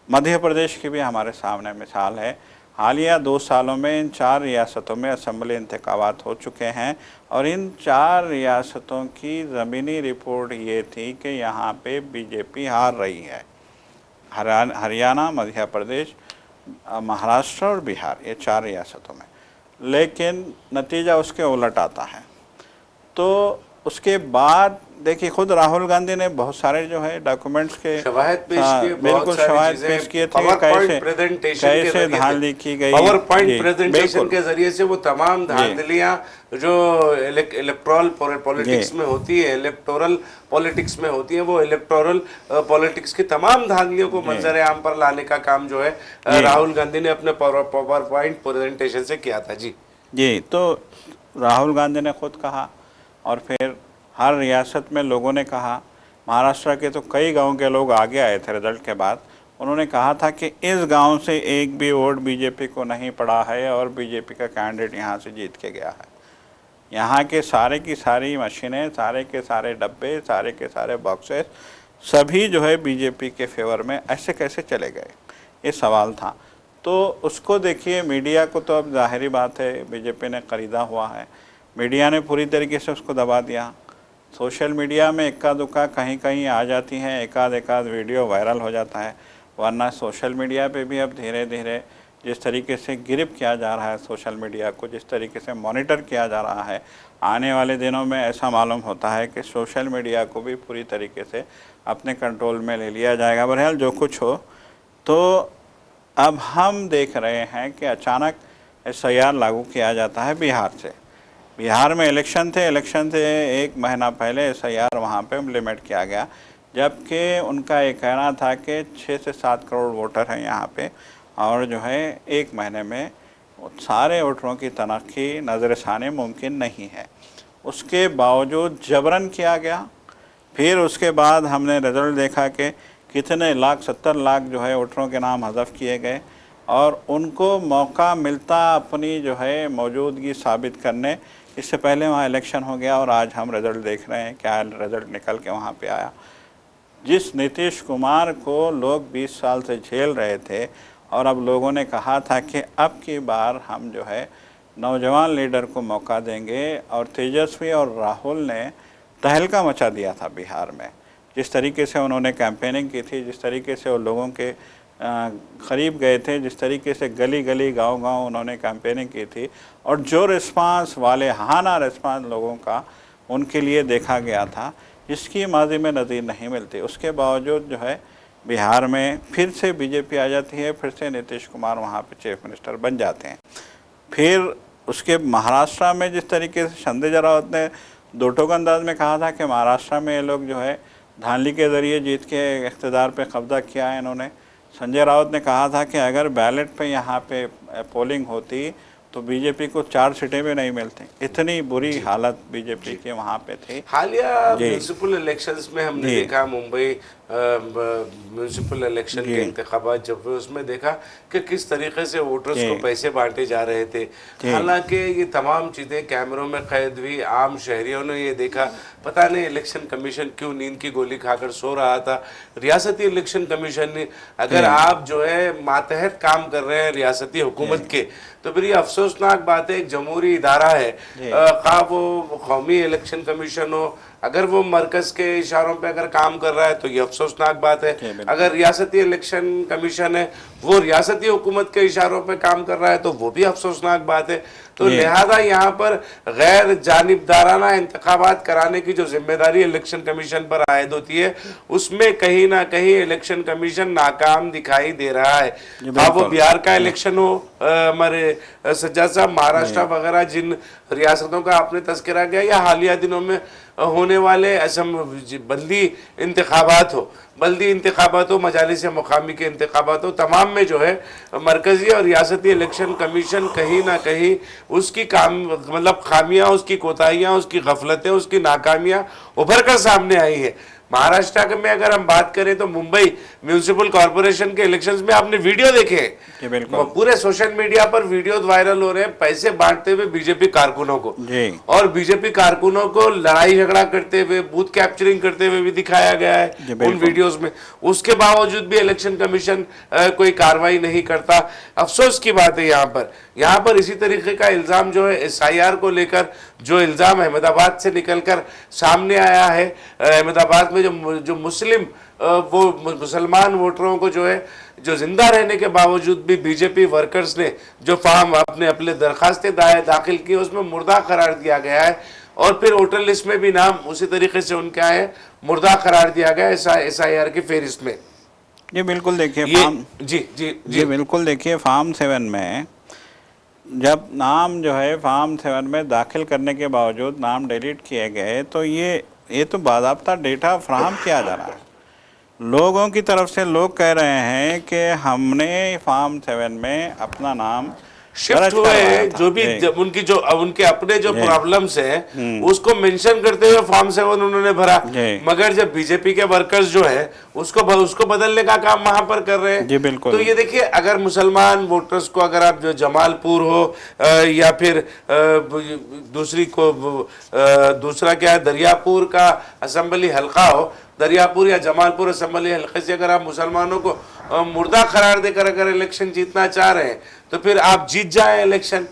मध्य प्रदेश की भी हमारे सामने मिसाल है। हालिया 2 सालों में इन 4 रियासतों में असम्बली इंतखाबात हो चुके हैं और इन 4 रियासतों की ज़मीनी रिपोर्ट ये थी कि यहाँ पे बीजेपी हार रही है। हरियाणा, मध्य प्रदेश, महाराष्ट्र और बिहार, ये 4 रियासतों में, लेकिन नतीजा उसके उलट आता है। तो उसके बाद देखिए खुद राहुल गांधी ने बहुत सारे जो है डॉक्यूमेंट्स के शवाहिद पेश किए, बिल्कुल शवाहिद पेश किए थे, कैसे धांधली की गई, पावर पॉइंट प्रेजेंटेशन के जरिए से वो तमाम धांधलियां जो इलेक्टोरल पॉलिटिक्स में होती है, इलेक्टोरल पॉलिटिक्स में होती है, वो इलेक्टोरल पॉलिटिक्स की तमाम धांधलियों को मंजर आम पर लाने का काम जो है राहुल गांधी ने अपने पावर पॉइंट प्रेजेंटेशन से किया था। जी, तो राहुल गांधी ने खुद कहा और फिर हर रियासत में लोगों ने कहा। महाराष्ट्र के तो कई गांव के लोग आगे आए थे रिजल्ट के बाद, उन्होंने कहा था कि इस गांव से एक भी वोट बीजेपी को नहीं पड़ा है और बीजेपी का कैंडिडेट यहां से जीत के गया है। यहाँ के सारे की सारी मशीनें, सारे के सारे डब्बे, सारे के सारे बॉक्सेस सभी जो है बीजेपी के फेवर में ऐसे कैसे चले गए, ये सवाल था। तो उसको देखिए, मीडिया को तो अब ज़ाहिरी बात है बीजेपी ने ख़रीदा हुआ है, मीडिया ने पूरी तरीके से उसको दबा दिया। सोशल मीडिया में इक्का दुक्का कहीं कहीं आ जाती हैं, एकाध वीडियो वायरल हो जाता है, वरना सोशल मीडिया पे भी अब धीरे धीरे जिस तरीके से गिरफ्त किया जा रहा है सोशल मीडिया को, जिस तरीके से मॉनिटर किया जा रहा है, आने वाले दिनों में ऐसा मालूम होता है कि सोशल मीडिया को भी पूरी तरीके से अपने कंट्रोल में ले लिया जाएगा। बहरहाल जो कुछ हो, तो अब हम देख रहे हैं कि अचानक SIR लागू किया जाता है बिहार से। बिहार में इलेक्शन थे, इलेक्शन से 1 महीना पहले SIR वहाँ पे इम्प्लीमेंट किया गया, जबकि उनका ये कहना था कि 6 से 7 करोड़ वोटर हैं यहाँ पे और जो है 1 महीने में सारे वोटरों की तनख्ही नज़रसानी मुमकिन नहीं है। उसके बावजूद जबरन किया गया। फिर उसके बाद हमने रिज़ल्ट देखा कि कितने लाख 70 लाख जो है वोटरों के नाम हज़फ किए गए और उनको मौका मिलता अपनी जो है मौजूदगी साबित करने। इससे पहले वहाँ इलेक्शन हो गया और आज हम रिज़ल्ट देख रहे हैं, क्या रिज़ल्ट निकल के वहाँ पे आया। जिस नीतीश कुमार को लोग 20 साल से झेल रहे थे और अब लोगों ने कहा था कि अब की बार हम जो है नौजवान लीडर को मौका देंगे, और तेजस्वी और राहुल ने तहलका मचा दिया था बिहार में। जिस तरीके से उन्होंने कैंपेनिंग की थी, जिस तरीके से वो लोगों के करीब गए थे, जिस तरीके से गली गली गांव-गांव उन्होंने कैंपेनिंग की थी, और जो रिस्पांस वाले हाना रिस्पांस लोगों का उनके लिए देखा गया था, इसकी माजी में नज़ीर नहीं मिलती। उसके बावजूद जो है बिहार में फिर से बीजेपी आ जाती है, फिर से नीतीश कुमार वहाँ पे चीफ मिनिस्टर बन जाते हैं। फिर उसके महाराष्ट्र में जिस तरीके से संजय राउत ने दो टोक अंदाज में कहा था कि महाराष्ट्र में ये लोग जो है धांधली के ज़रिए जीत के इक़्तिदार पे कब्ज़ा किया है इन्होंने। संजय राउत ने कहा था कि अगर बैलेट पे यहाँ पे पोलिंग होती तो बीजेपी को 4 सीटें भी नहीं मिलती। इतनी बुरी हालत बीजेपी के वहाँ पे थी। हालिया म्यूनसिपल इलेक्शंस में हमने देखा, मुंबई म्यूनसिपल इलेक्शन के इंतखाबात जब हुए उसमें देखा कि किस तरीके से वोटर्स को पैसे बांटे जा रहे थे। हालांकि ये तमाम चीज़ें कैमरों में कैद हुई, आम शहरियों ने ये देखा। पता नहीं इलेक्शन कमीशन क्यों नींद की गोली खाकर सो रहा था। रियासती इलेक्शन कमीशन ने, अगर आप जो है मातहत काम कर रहे हैं रियासती हुकूमत के, तो फिर ये अफसोसनाक बात है। एक जमहूरी इदारा है, खा वो कौमी इलेक्शन कमीशन हो, अगर वो मरकज़ के इशारों पे अगर काम कर रहा है तो ये अफसोसनाक बात है। अगर रियासती इलेक्शन कमीशन है वो रियासती हुकूमत के इशारों पे काम कर रहा है तो वो भी अफसोसनाक बात है। तो लिहाजा यहाँ पर गैर जानिबदाराना इंतखाबात कराने की जो जिम्मेदारी इलेक्शन कमीशन पर आयद होती है, उसमें कहीं ना कहीं इलेक्शन कमीशन नाकाम दिखाई दे रहा है। हाँ, वो बिहार का इलेक्शन हो, हमारे सज्जाद साहब महाराष्ट्र वगैरह जिन रियासतों का आपने तस्करा किया, या हालिया दिनों में होने वाले बल्दी इंतखाबात हो, बल्दी इंतखाबात हो, मजालिस मुकामी के इंतखाबात हो, तमाम में जो है मरकज़ी और रियासती इलेक्शन कमीशन कहीं ना कहीं उसकी मतलब खामियां, उसकी कोताहियां, उसकी गफलतें, उसकी नाकामियां उभर कर सामने आई है। महाराष्ट्र में अगर हम बात करें तो मुंबई म्यूनिसिपल कॉर्पोरेशन के इलेक्शंस में आपने वीडियो देखे, पूरे सोशल मीडिया पर वीडियो वायरल हो रहे हैं पैसे बांटते हुए बीजेपी कारकुनों को, और बीजेपी कारकुनों को लड़ाई झगड़ा करते हुए, बूथ कैप्चरिंग करते हुए भी दिखाया गया है उन वीडियोस में। उसके बावजूद भी इलेक्शन कमीशन कोई कार्रवाई नहीं करता। अफसोस की बात है यहाँ पर इसी तरीके का इल्ज़ाम जो है SIR को लेकर, जो इल्ज़ाम अहमदाबाद से निकलकर सामने आया है, अहमदाबाद में जो मुस्लिम वो मुसलमान वोटरों को जो है, जो जिंदा रहने के बावजूद भी बीजेपी वर्कर्स ने जो फॉर्म अपने दरखास्तें दाखिल की उसमें मुर्दा करार दिया गया है, और फिर वोटर लिस्ट में भी नाम उसी तरीके से उनके आए मुर्दा करार दिया गया SIR की फेहरिस्त में। जी बिल्कुल, देखिए जी बिल्कुल, देखिए फॉर्म 7 में जब नाम जो है फॉर्म 7 में दाखिल करने के बावजूद नाम डिलीट किए गए, तो ये तो बाज़ाब्ता डेटा फ्राहम किया जा रहा है। लोगों की तरफ से लोग कह रहे हैं कि हमने फॉर्म 7 में अपना नाम शिफ्ट हुए, जो भी उनके अपने जो प्रॉब्लम्स हैं उसको मेंशन करते हुए फॉर्म 7 उन्होंने भरा, मगर जब बीजेपी के वर्कर्स जो है उसको बदलने का काम वहां पर कर रहे हैं। जी बिल्कुल। तो ये देखिए, अगर मुसलमान वोटर्स को, अगर आप जो जमालपुर हो या फिर दूसरा क्या है, दरियापुर का असेंबली हल्का हो, दरियापुर या जमालपुर असेंबली हल्के से अगर आप मुसलमानों को मुर्दा करार देकर अगर इलेक्शन जीतना चाह रहे हैं तो फिर आप जीत जाए इलेक्शन।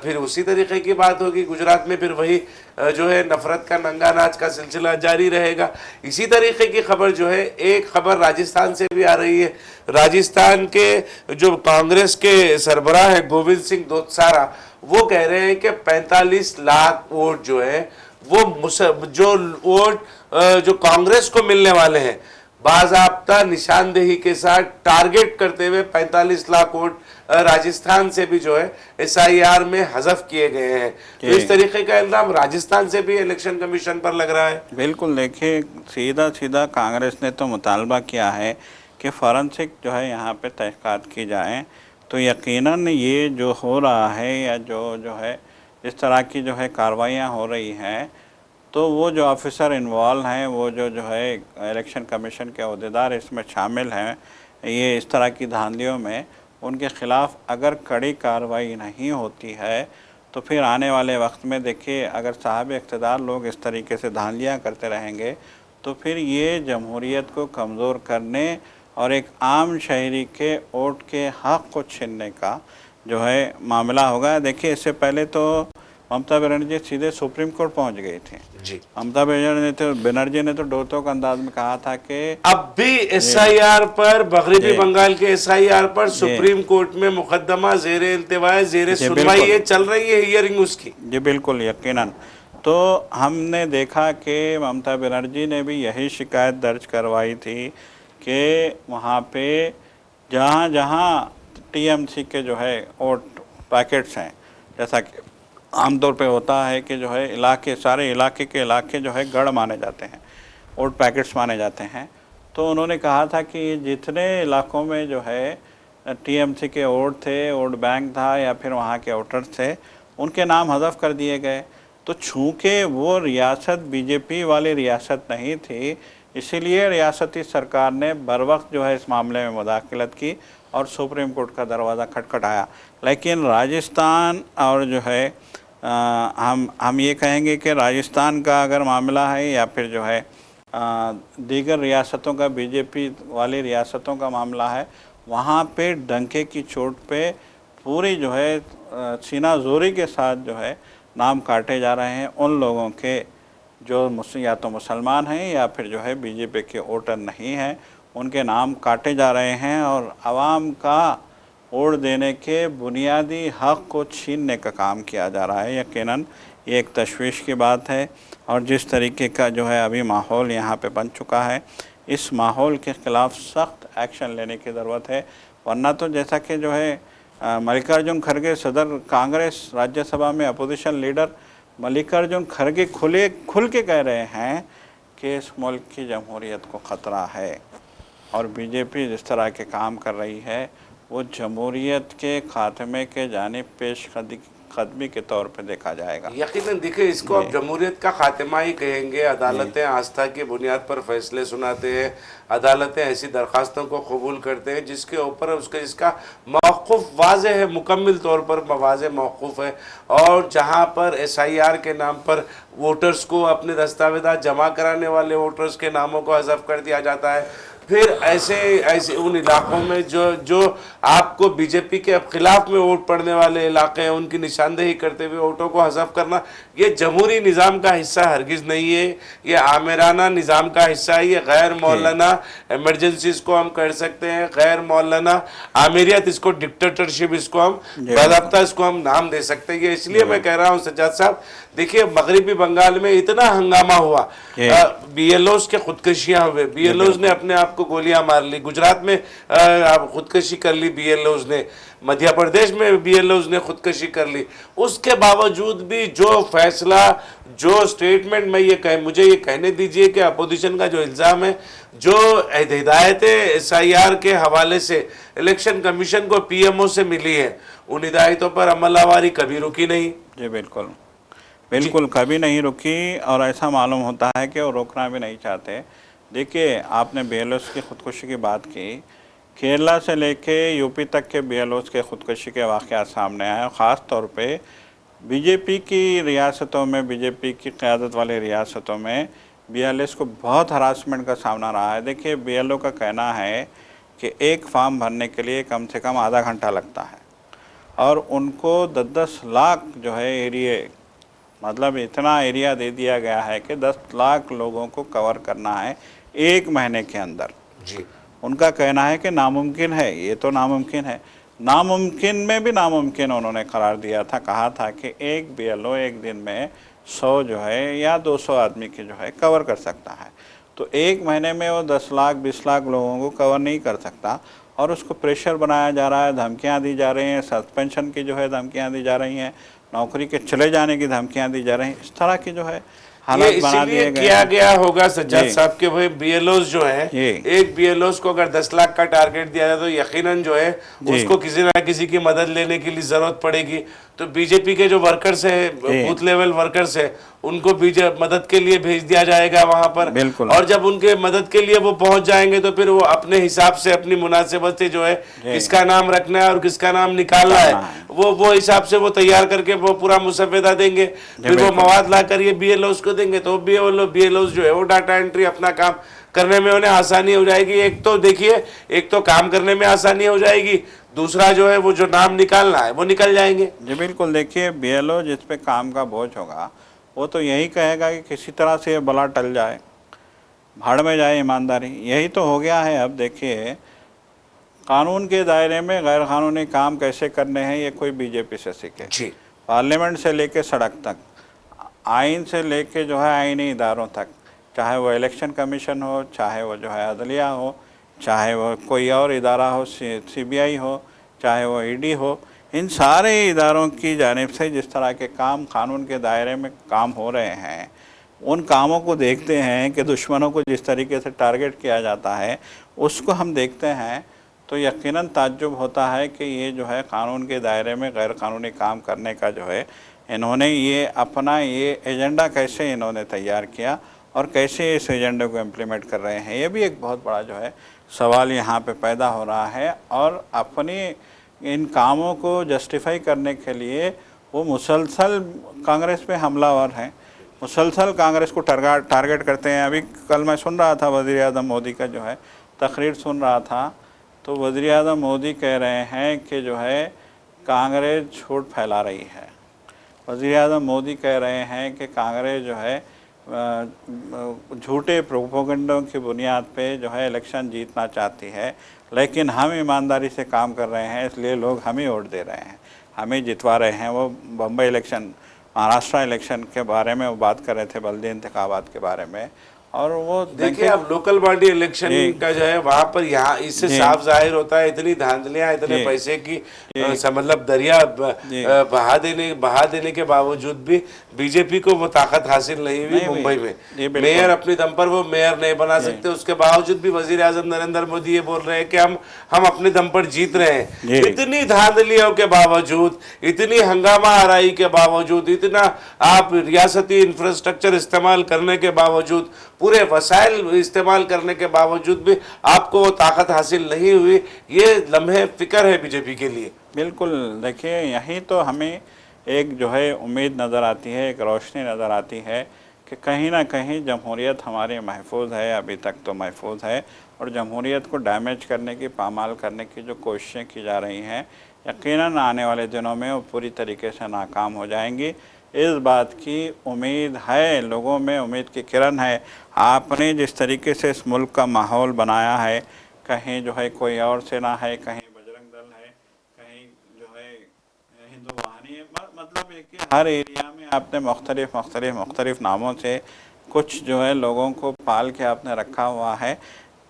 फिर उसी तरीके की बात होगी गुजरात में, फिर वही जो है नफरत का नंगा नाच का सिलसिला जारी रहेगा। इसी तरीके की खबर जो है, एक खबर राजस्थान से भी आ रही है। राजस्थान के जो कांग्रेस के सरबराह है गोविंद सिंह दोतसारा, वो कह रहे हैं कि 45 लाख वोट जो है वो जो कांग्रेस को मिलने वाले हैं, बाज़ाब्ता निशानदेही के साथ टारगेट करते हुए 45 लाख वोट राजस्थान से भी जो है SIR में हज़फ किए गए हैं। तो इस तरीके का इल्ज़ाम राजस्थान से भी इलेक्शन कमीशन पर लग रहा है। बिल्कुल, देखिए सीधा कांग्रेस ने तो मुतालबा किया है कि फॉरेंसिक जो है यहाँ पे तहक़ीक़ात की जाए, तो यकीनन ये जो हो रहा है या जो है इस तरह की जो है कार्रवाइयाँ हो रही हैं, तो वो जो ऑफिसर इन्वॉल्व हैं, वो जो है इलेक्शन कमीशन के अहदेदार इसमें शामिल हैं, ये इस तरह की धांधलियों में, उनके ख़िलाफ़ अगर कड़ी कार्रवाई नहीं होती है तो फिर आने वाले वक्त में देखिए, अगर साहब इक़्तिदार लोग इस तरीके से धांधलियाँ करते रहेंगे तो फिर ये जमहूरियत को कमज़ोर करने और एक आम शहरी के वोट के हक़ को छीनने का जो है मामला होगा। देखिए, इससे पहले तो ममता बनर्जी सीधे सुप्रीम कोर्ट पहुंच गई थी जी। ममता बनर्जी ने तो डोरतोक अंदाज में कहा था कि अब भी एसआईआर पर, मगरिबी बंगाल के एसआईआर पर सुप्रीम कोर्ट में मुकदमा जेर इल्तिवा है, जेर सुनवाई ये चल रही है, हियरिंग उसकी। जी बिल्कुल, यकीनन। तो हमने देखा कि ममता बनर्जी ने भी यही शिकायत दर्ज करवाई थी कि वहाँ पे जहाँ जहाँ टीएमसी के जो है वोट पैकेट्स हैं, जैसा कि आमतौर पे होता है कि जो है इलाके, सारे इलाके के इलाके जो है गढ़ माने जाते हैं, वोट पैकेट्स माने जाते हैं। तो उन्होंने कहा था कि जितने इलाकों में जो है टीएमसी के वोट थे, वोट बैंक था या फिर वहाँ के वोटर्स थे, उनके नाम हज़फ कर दिए गए। तो चूँकि वो रियासत बीजेपी वाली रियासत नहीं थी, इसीलिए रियासती सरकार ने बरवक्त जो है इस मामले में मुदाखलत की और सुप्रीम कोर्ट का दरवाज़ा खटखटाया। लेकिन राजस्थान और जो है हम ये कहेंगे कि राजस्थान का अगर मामला है या फिर जो है दीगर रियासतों का, बीजेपी वाली रियासतों का मामला है, वहाँ पे डंके की चोट पे पूरी जो है सीना जोरी के साथ जो है नाम काटे जा रहे हैं उन लोगों के जो या तो मुसलमान हैं या फिर जो है बीजेपी के वोटर नहीं हैं, उनके नाम काटे जा रहे हैं और आवाम का वोट देने के बुनियादी हक़ को छीनने का काम किया जा रहा है। यकीनन ये एक तशवीश की बात है और जिस तरीके का जो है अभी माहौल यहाँ पे बन चुका है, इस माहौल के ख़िलाफ़ सख्त एक्शन लेने की ज़रूरत है। वरना तो जैसा कि जो है मल्लिकार्जुन खड़गे, सदर कांग्रेस, राज्यसभा में अपोजिशन लीडर मल्लिकार्जुन खड़गे खुल के कह रहे हैं कि इस मुल्क की जमहूरियत को ख़तरा है और बीजेपी जिस तरह के काम कर रही है वो जमहूरियत के खात्मे के जानिब पेशकदमी के तौर पे देखा जाएगा। यकीनन देखिए, इसको अब जमहूरियत का खात्मा ही कहेंगे। अदालतें आस्था की बुनियाद पर फैसले सुनाते हैं, अदालतें ऐसी दरखास्तों को कबूल करते हैं जिसके ऊपर जिसका मौक़ुफ़ वाज़ेह है, मुकम्मल तौर पर वाज़ेह मौक़ुफ़ है। और जहाँ पर एसआईआर के नाम पर वोटर्स को, अपने दस्तावेज़ात जमा कराने वाले वोटर्स के नामों को हज़फ कर दिया जाता है, फिर ऐसे उन इलाकों में जो आपको बीजेपी के खिलाफ में वोट पड़ने वाले इलाके हैं उनकी निशानदेही करते हुए वोटों को हज़फ करना, ये जमहूरी निज़ाम का हिस्सा हरगिज़ नहीं है। ये आमिराना निज़ाम का हिस्सा है। ये गैर मौलाना इमरजेंसीज़ को हम कर सकते हैं, गैर मौलाना आमिरियत, इसको डिक्टेटरशिप, इसको हम बाज़ाब्ता इसको हम नाम दे सकते हैं। ये इसलिए मैं कह रहा हूँ सज्जाद साहब, देखिए मगरिबी बंगाल में इतना हंगामा हुआ, बीएलओज के खुदकशियाँ हुए, बीएलओज ने अपने आप को गोलियां मार ली, गुजरात में खुदकशी कर ली बीएलओज ने, मध्य प्रदेश में बीएलओज ने खुदकशी कर ली। उसके बावजूद भी जो फैसला, जो स्टेटमेंट, मुझे ये कहने दीजिए कि अपोजिशन का जो इल्ज़ाम है, जो हिदायतें एसआईआर के हवाले से इलेक्शन कमीशन को पीएमओ से मिली है, उन हिदायतों पर अमलावारी कभी रुकी नहीं। जी बिल्कुल बिल्कुल, कभी नहीं रुकी और ऐसा मालूम होता है कि वो रोकना भी नहीं चाहते। देखिए, आपने बीएलओस की ख़ुदकुशी की बात की, केरला से लेके यूपी तक के बीएलओस के ख़ुदकुशी के वाक़यात सामने आए। ख़ास तौर पे बीजेपी की रियासतों में, बीजेपी की क़यादत वाली रियासतों में बीएलओस को बहुत हरासमेंट का सामना रहा है। देखिए, बीएलओ का कहना है कि एक फॉर्म भरने के लिए कम से कम आधा घंटा लगता है और उनको 10-10 लाख जो है एरिए, मतलब इतना एरिया दे दिया गया है कि 10 लाख लोगों को कवर करना है 1 महीने के अंदर। जी, उनका कहना है कि नामुमकिन है। ये तो नामुमकिन है, नामुमकिन में भी नामुमकिन उन्होंने करार दिया था। कहा था कि एक बीएलओ एक दिन में 100 जो है या 200 आदमी की जो है कवर कर सकता है। तो 1 महीने में वो 10 लाख 20 लाख लोगों को कवर नहीं कर सकता और उसको प्रेशर बनाया जा रहा है, धमकियाँ दी जा रही हैं, सस्पेंशन की जो है धमकियाँ दी जा रही हैं, नौकरी के चले जाने की धमकियां दी जा रही हैं। इस तरह की जो है हालात बना दिए गए, किया गया होगा सज्जाद साहब के भाई बीएलओस जो है, एक बीएलओस को अगर 10 लाख का टारगेट दिया जाए तो यकीनन जो है उसको किसी ना किसी की मदद लेने के लिए जरूरत पड़ेगी। तो बीजेपी के जो वर्कर्स है, बूथ लेवल वर्कर्स है, उनको मदद के लिए भेज दिया जाएगा वहां पर। बिल्कुल। और जब उनके मदद के लिए वो पहुंच जाएंगे तो फिर वो अपने हिसाब से अपनी मुनासिबत से जो है किसका नाम रखना है और किसका नाम निकालना है वो हिसाब से वो तैयार करके वो पूरा मुसव्वदा देंगे। फिर वो मवाद ला कर ये BLOs को देंगे तो BLOs जो है वो डाटा एंट्री अपना काम करने में उन्हें आसानी हो जाएगी। एक तो देखिए, एक तो काम करने में आसानी हो जाएगी, दूसरा जो है वो जो नाम निकालना है वो निकल जाएंगे। जी बिल्कुल। देखिए BLO जिस पे काम का बोझ होगा वो तो यही कहेगा कि किसी तरह से ये बला टल जाए, भाड़ में जाए ईमानदारी। यही तो हो गया है। अब देखिए कानून के दायरे में गैर कानूनी काम कैसे करने हैं ये कोई बीजेपी से सीखे। जी। पार्लियामेंट से लेके सड़क तक, आइन से लेके जो है आइनी इदारों तक, चाहे वो इलेक्शन कमीशन हो, चाहे वो जो है अदलिया हो, चाहे वो कोई और इदारा हो, CBI हो, चाहे वो ED हो, इन सारे इदारों की जानिब से जिस तरह के काम कानून के दायरे में काम हो रहे हैं, उन कामों को देखते हैं कि दुश्मनों को जिस तरीके से टारगेट किया जाता है उसको हम देखते हैं तो यकीनन ताज्जुब होता है कि ये जो है कानून के दायरे में गैर कानूनी काम करने का जो है इन्होंने ये अपना ये एजेंडा कैसे इन्होंने तैयार किया और कैसे इस एजेंडे को इम्प्लीमेंट कर रहे हैं, ये भी एक बहुत बड़ा जो है सवाल यहाँ पे पैदा हो रहा है। और अपनी इन कामों को जस्टिफाई करने के लिए वो मुसलसल कांग्रेस पे हमलावर हैं, मुसलसल कांग्रेस को टारगेट करते हैं। अभी कल मैं सुन रहा था वज़ीर आज़म मोदी का जो है तकरीर सुन रहा था, तो वज़ीर आज़म मोदी कह रहे हैं कि जो है कांग्रेस झूठ फैला रही है। वज़ीर आज़म मोदी कह रहे हैं कि कांग्रेस जो है झूठे प्रोपेगेंडों की बुनियाद पे जो है इलेक्शन जीतना चाहती है, लेकिन हम ईमानदारी से काम कर रहे हैं इसलिए लोग हमें वोट दे रहे हैं, हमें जितवा रहे हैं। वो बम्बई इलेक्शन, महाराष्ट्र इलेक्शन के बारे में वो बात कर रहे थे, बल्दी इंतखाबात के बारे में। और वो देखिए अब लोकल बॉडी इलेक्शन का जो है वहां पर यहाँ इससे साफ जाहिर होता है इतनी धांधलियां, इतने पैसे की मतलब दरिया बहा देने के बावजूद भी बीजेपी को वो ताकत हासिल नहीं हुई। मुंबई में मेयर अपने दम पर वो मेयर नहीं बना सकते, उसके बावजूद भी वजीर आजम नरेंद्र मोदी ये बोल रहे हैं कि हम अपने दम पर जीत रहे हैं। इतनी धांधलियों के बावजूद, इतनी हंगामा आराई के बावजूद, इतना आप रियासती इंफ्रास्ट्रक्चर इस्तेमाल करने के बावजूद, पूरे वसाइल इस्तेमाल करने के बावजूद भी आपको वो ताकत हासिल नहीं हुई, ये लम्हे फिक्र है बीजेपी के लिए। बिल्कुल। देखिए यहीं तो हमें एक जो है उम्मीद नज़र आती है, एक रोशनी नज़र आती है कि कहीं ना कहीं जमहूरियत हमारी महफूज है, अभी तक तो महफूज है। और जमहूरियत को डैमेज करने की, पामाल करने की जो कोशिशें की जा रही हैं, यकीनन आने वाले दिनों में वो पूरी तरीके से नाकाम हो जाएंगी। इस बात की उम्मीद है, लोगों में उम्मीद की किरण है। आपने जिस तरीके से इस मुल्क का माहौल बनाया है, कहीं जो है कोई और सेना है, कहीं बजरंग दल है, कहीं जो है हिंदू वाहिनी है, मतलब है कि हर एरिया में आपने मुख्तलिफ नामों से कुछ जो है लोगों को पाल के आपने रखा हुआ है।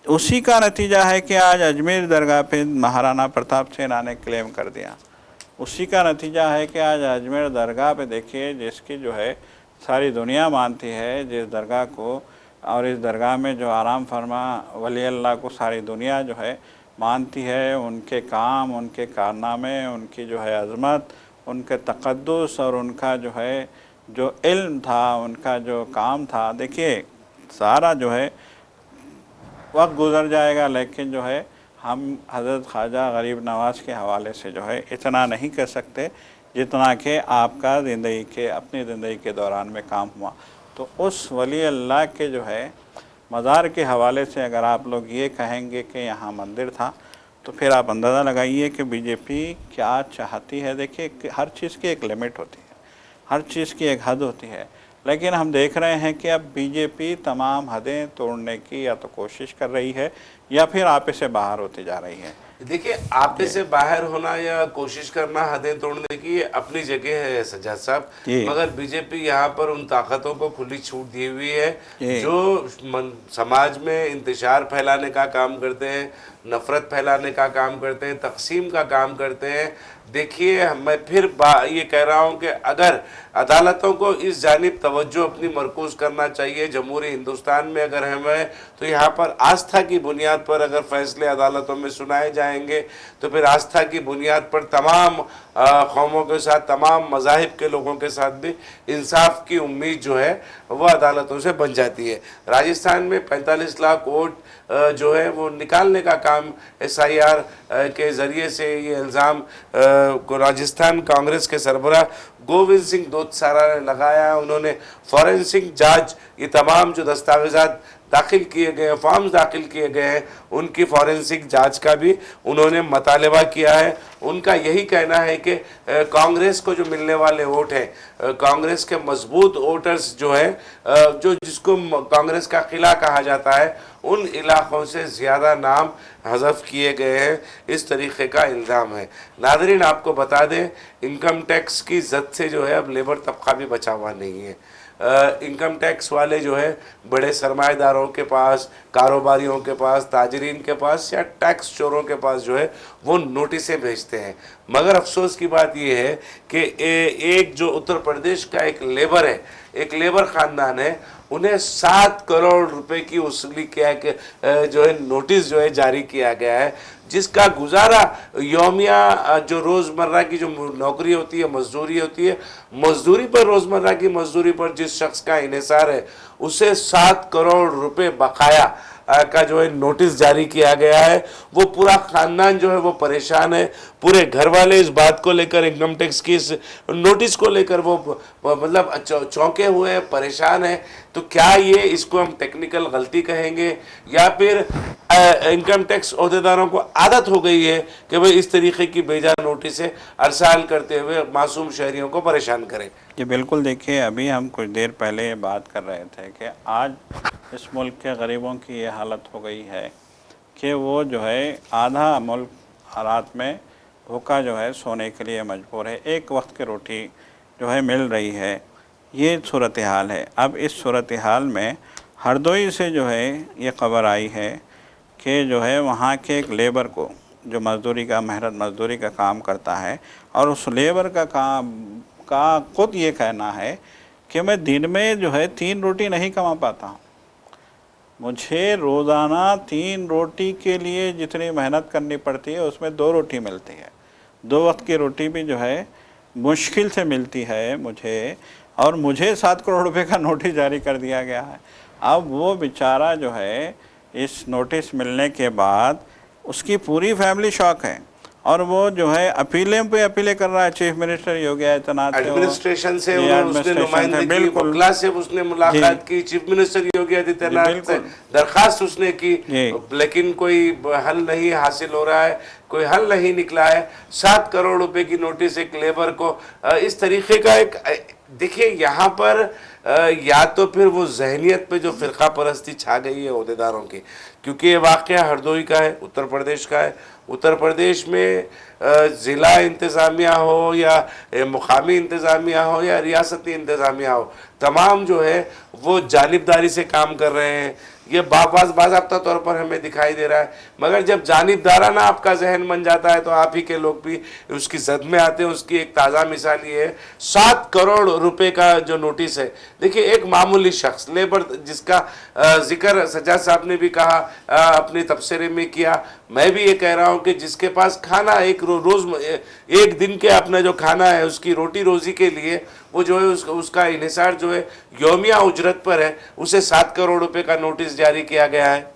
उसी का नतीजा है कि आज अजमेर दरगाह पे महाराणा प्रताप सेना ने क्लेम कर दिया। उसी का नतीजा है कि आज अजमेर दरगाह पे देखिए, जिसकी जो है सारी दुनिया मानती है, जिस दरगाह को, और इस दरगाह में जो आराम फरमा वली अल्लाह को सारी दुनिया जो है मानती है, उनके काम, उनके कारनामे, उनकी जो है अज़मत, उनके तक़द्दुस और उनका जो है जो इल्म था, उनका जो काम था, देखिए सारा जो है वक्त गुज़र जाएगा, लेकिन जो है हम हज़रत ख्वाजा गरीब नवाज़ के हवाले से जो है इतना नहीं कर सकते जितना कि आपका अपनी ज़िंदगी के दौरान में काम हुआ। तो उस वली अल्लाह के जो है मज़ार के हवाले से अगर आप लोग ये कहेंगे कि यहाँ मंदिर था, तो फिर आप अंदाज़ा लगाइए कि बीजेपी क्या चाहती है। देखिए हर चीज़ की एक लिमिट होती है, हर चीज़ की एक हद होती है, लेकिन हम देख रहे हैं कि अब बीजेपी तमाम हदें तोड़ने की या तो कोशिश कर रही है या फिर आपे से बाहर होती जा रही है। देखिए आपे से बाहर होना या कोशिश करना, हदें तोड़ने की, ये अपनी जगह है सज्जाद साहब, मगर बीजेपी यहाँ पर उन ताकतों को खुली छूट दी हुई है जो समाज में इंतशार फैलाने का काम करते हैं, नफरत फैलाने का काम करते हैं, तकसीम का काम करते हैं, देखिए मैं फिर ये कह रहा हूं कि अगर अदालतों को इस जानिब तवज्जो अपनी मरकूज करना चाहिए। जमहूरी हिंदुस्तान में अगर हमें तो यहाँ पर आस्था की बुनियाद पर अगर फैसले अदालतों में सुनाए जाएंगे तो फिर आस्था की बुनियाद पर तमाम कौमों के साथ, तमाम मज़ाहिब के लोगों के साथ भी इंसाफ की उम्मीद जो है वह अदालतों से बन जाती है। राजस्थान में 45 लाख वोट जो है वो निकालने का काम SIR के ज़रिए से ये इल्ज़ाम को राजस्थान कांग्रेस के सरबराह गोविंद सिंह दोतसारा ने लगाया। उन्होंने फॉरेंसिक जांच, ये तमाम जो दस्तावेजात दाखिल किए गए, फॉर्म्स दाखिल किए गए हैं, उनकी फॉरेंसिक जांच का भी उन्होंने मुतालबा किया है। उनका यही कहना है कि कांग्रेस को जो मिलने वाले वोट हैं, कांग्रेस के मजबूत वोटर्स जो हैं, जो जिसको कांग्रेस का किला कहा जाता है, उन इलाकों से ज़्यादा नाम हज़फ किए गए हैं, इस तरीक़े का इल्ज़ाम है। नाज़रीन आपको बता दें, इनकम टैक्स की जद से जो है अब लेबर तबका भी बचा हुआ नहीं है। इनकम टैक्स वाले जो है बड़े सरमाएदारों के पास, कारोबारियों के पास, ताजरीन के पास या टैक्स चोरों के पास जो है वो नोटिसें भेजते हैं। मगर अफसोस की बात ये है कि एक जो उत्तर प्रदेश का एक लेबर है, एक लेबर ख़ानदान है, उन्हें 7 करोड़ रुपए की वसूली किया कि जो है नोटिस जो है जारी किया गया है, जिसका गुजारा यौमिया जो रोज़मर्रा की जो नौकरी होती है, मजदूरी होती है, मजदूरी पर, रोज़मर्रा की मजदूरी पर जिस शख्स का इन्हिसार है उसे 7 करोड़ रुपए बकाया का जो है नोटिस जारी किया गया है। वो पूरा ख़ानदान जो है वो परेशान है, पूरे घर वाले इस बात को लेकर, इनकम टैक्स की इस नोटिस को लेकर वो मतलब चौंके हुए हैं, परेशान हैं। तो क्या ये इसको हम टेक्निकल गलती कहेंगे या फिर इनकम टैक्स अहदेदारों को आदत हो गई है कि भाई इस तरीके की बेजा नोटिसें अरसाल करते हुए मासूम शहरियों को परेशान करें? जी बिल्कुल, देखिए अभी हम कुछ देर पहले ये बात कर रहे थे कि आज इस मुल्क के गरीबों की ये हालत हो गई है कि वो जो है आधा मुल्क रात में भूखा जो है सोने के लिए मजबूर है, एक वक्त की रोटी जो है मिल रही है, ये सूरत हाल है। अब इस सूरत हाल में हरदोई से जो है ये खबर आई है कि जो है वहाँ के एक लेबर को, जो मज़दूरी का, मेहनत मज़दूरी का काम करता है, और उस लेबर का काम का खुद ये कहना है कि मैं दिन में जो है 3 रोटी नहीं कमा पाता हूँ। मुझे रोज़ाना 3 रोटी के लिए जितनी मेहनत करनी पड़ती है उसमें 2 रोटी मिलती है। 2 वक्त की रोटी भी जो है मुश्किल से मिलती है मुझे, और मुझे 7 करोड़ रुपए का नोटिस जारी कर दिया गया है। अब वो बेचारा जो है इस नोटिस मिलने के बाद उसकी पूरी फैमिली शॉक है, और वो जो है अपीलें पे अपीलें कर रहा है chief minister Yogi Adityanath administration से, उसने नुमाइंदगी, वकला से उसने मुलाकात की, चीफ मिनिस्टर योगी आदित्यनाथ से दरखास्त उसने की, लेकिन कोई हल नहीं हासिल हो रहा है, कोई हल नहीं निकला है। 7 करोड़ रुपए की नोटिस एक लेबर को, इस तरीके का एक, देखिए यहाँ पर या तो फिर वो जहनियत पे जो फ़िरका परस्ती छा गई है अहदेदारों की, क्योंकि ये वाक़या हरदोई का है, उत्तर प्रदेश का है। उत्तर प्रदेश में ज़िला इंतज़ामिया हो या मुकामी इंतज़ामिया हो या रियासती इंतज़ामिया हो, तमाम जो है वो जानिबदारी से काम कर रहे हैं। ये बाज़ाब्ता तौर पर हमें दिखाई दे रहा है। मगर जब जानिबदाराना आपका जहन बन जाता है तो आप ही के लोग भी उसकी जद में आते हैं। उसकी एक ताज़ा मिसाल ये है, 7 करोड़ रुपए का जो नोटिस है। देखिए एक मामूली शख्स, लेबर, जिसका जिक्र सज्जाद साहब ने भी कहा, अपने तबसरे में किया, मैं भी ये कह रहा हूँ कि जिसके पास खाना एक रोज़ एक दिन के अपना जो खाना है उसकी रोटी रोज़ी के लिए वो जो है उसका इन्हिसार जो है यौमिया उजरत पर है, उसे 7 करोड़ रुपए का नोटिस जारी किया गया है।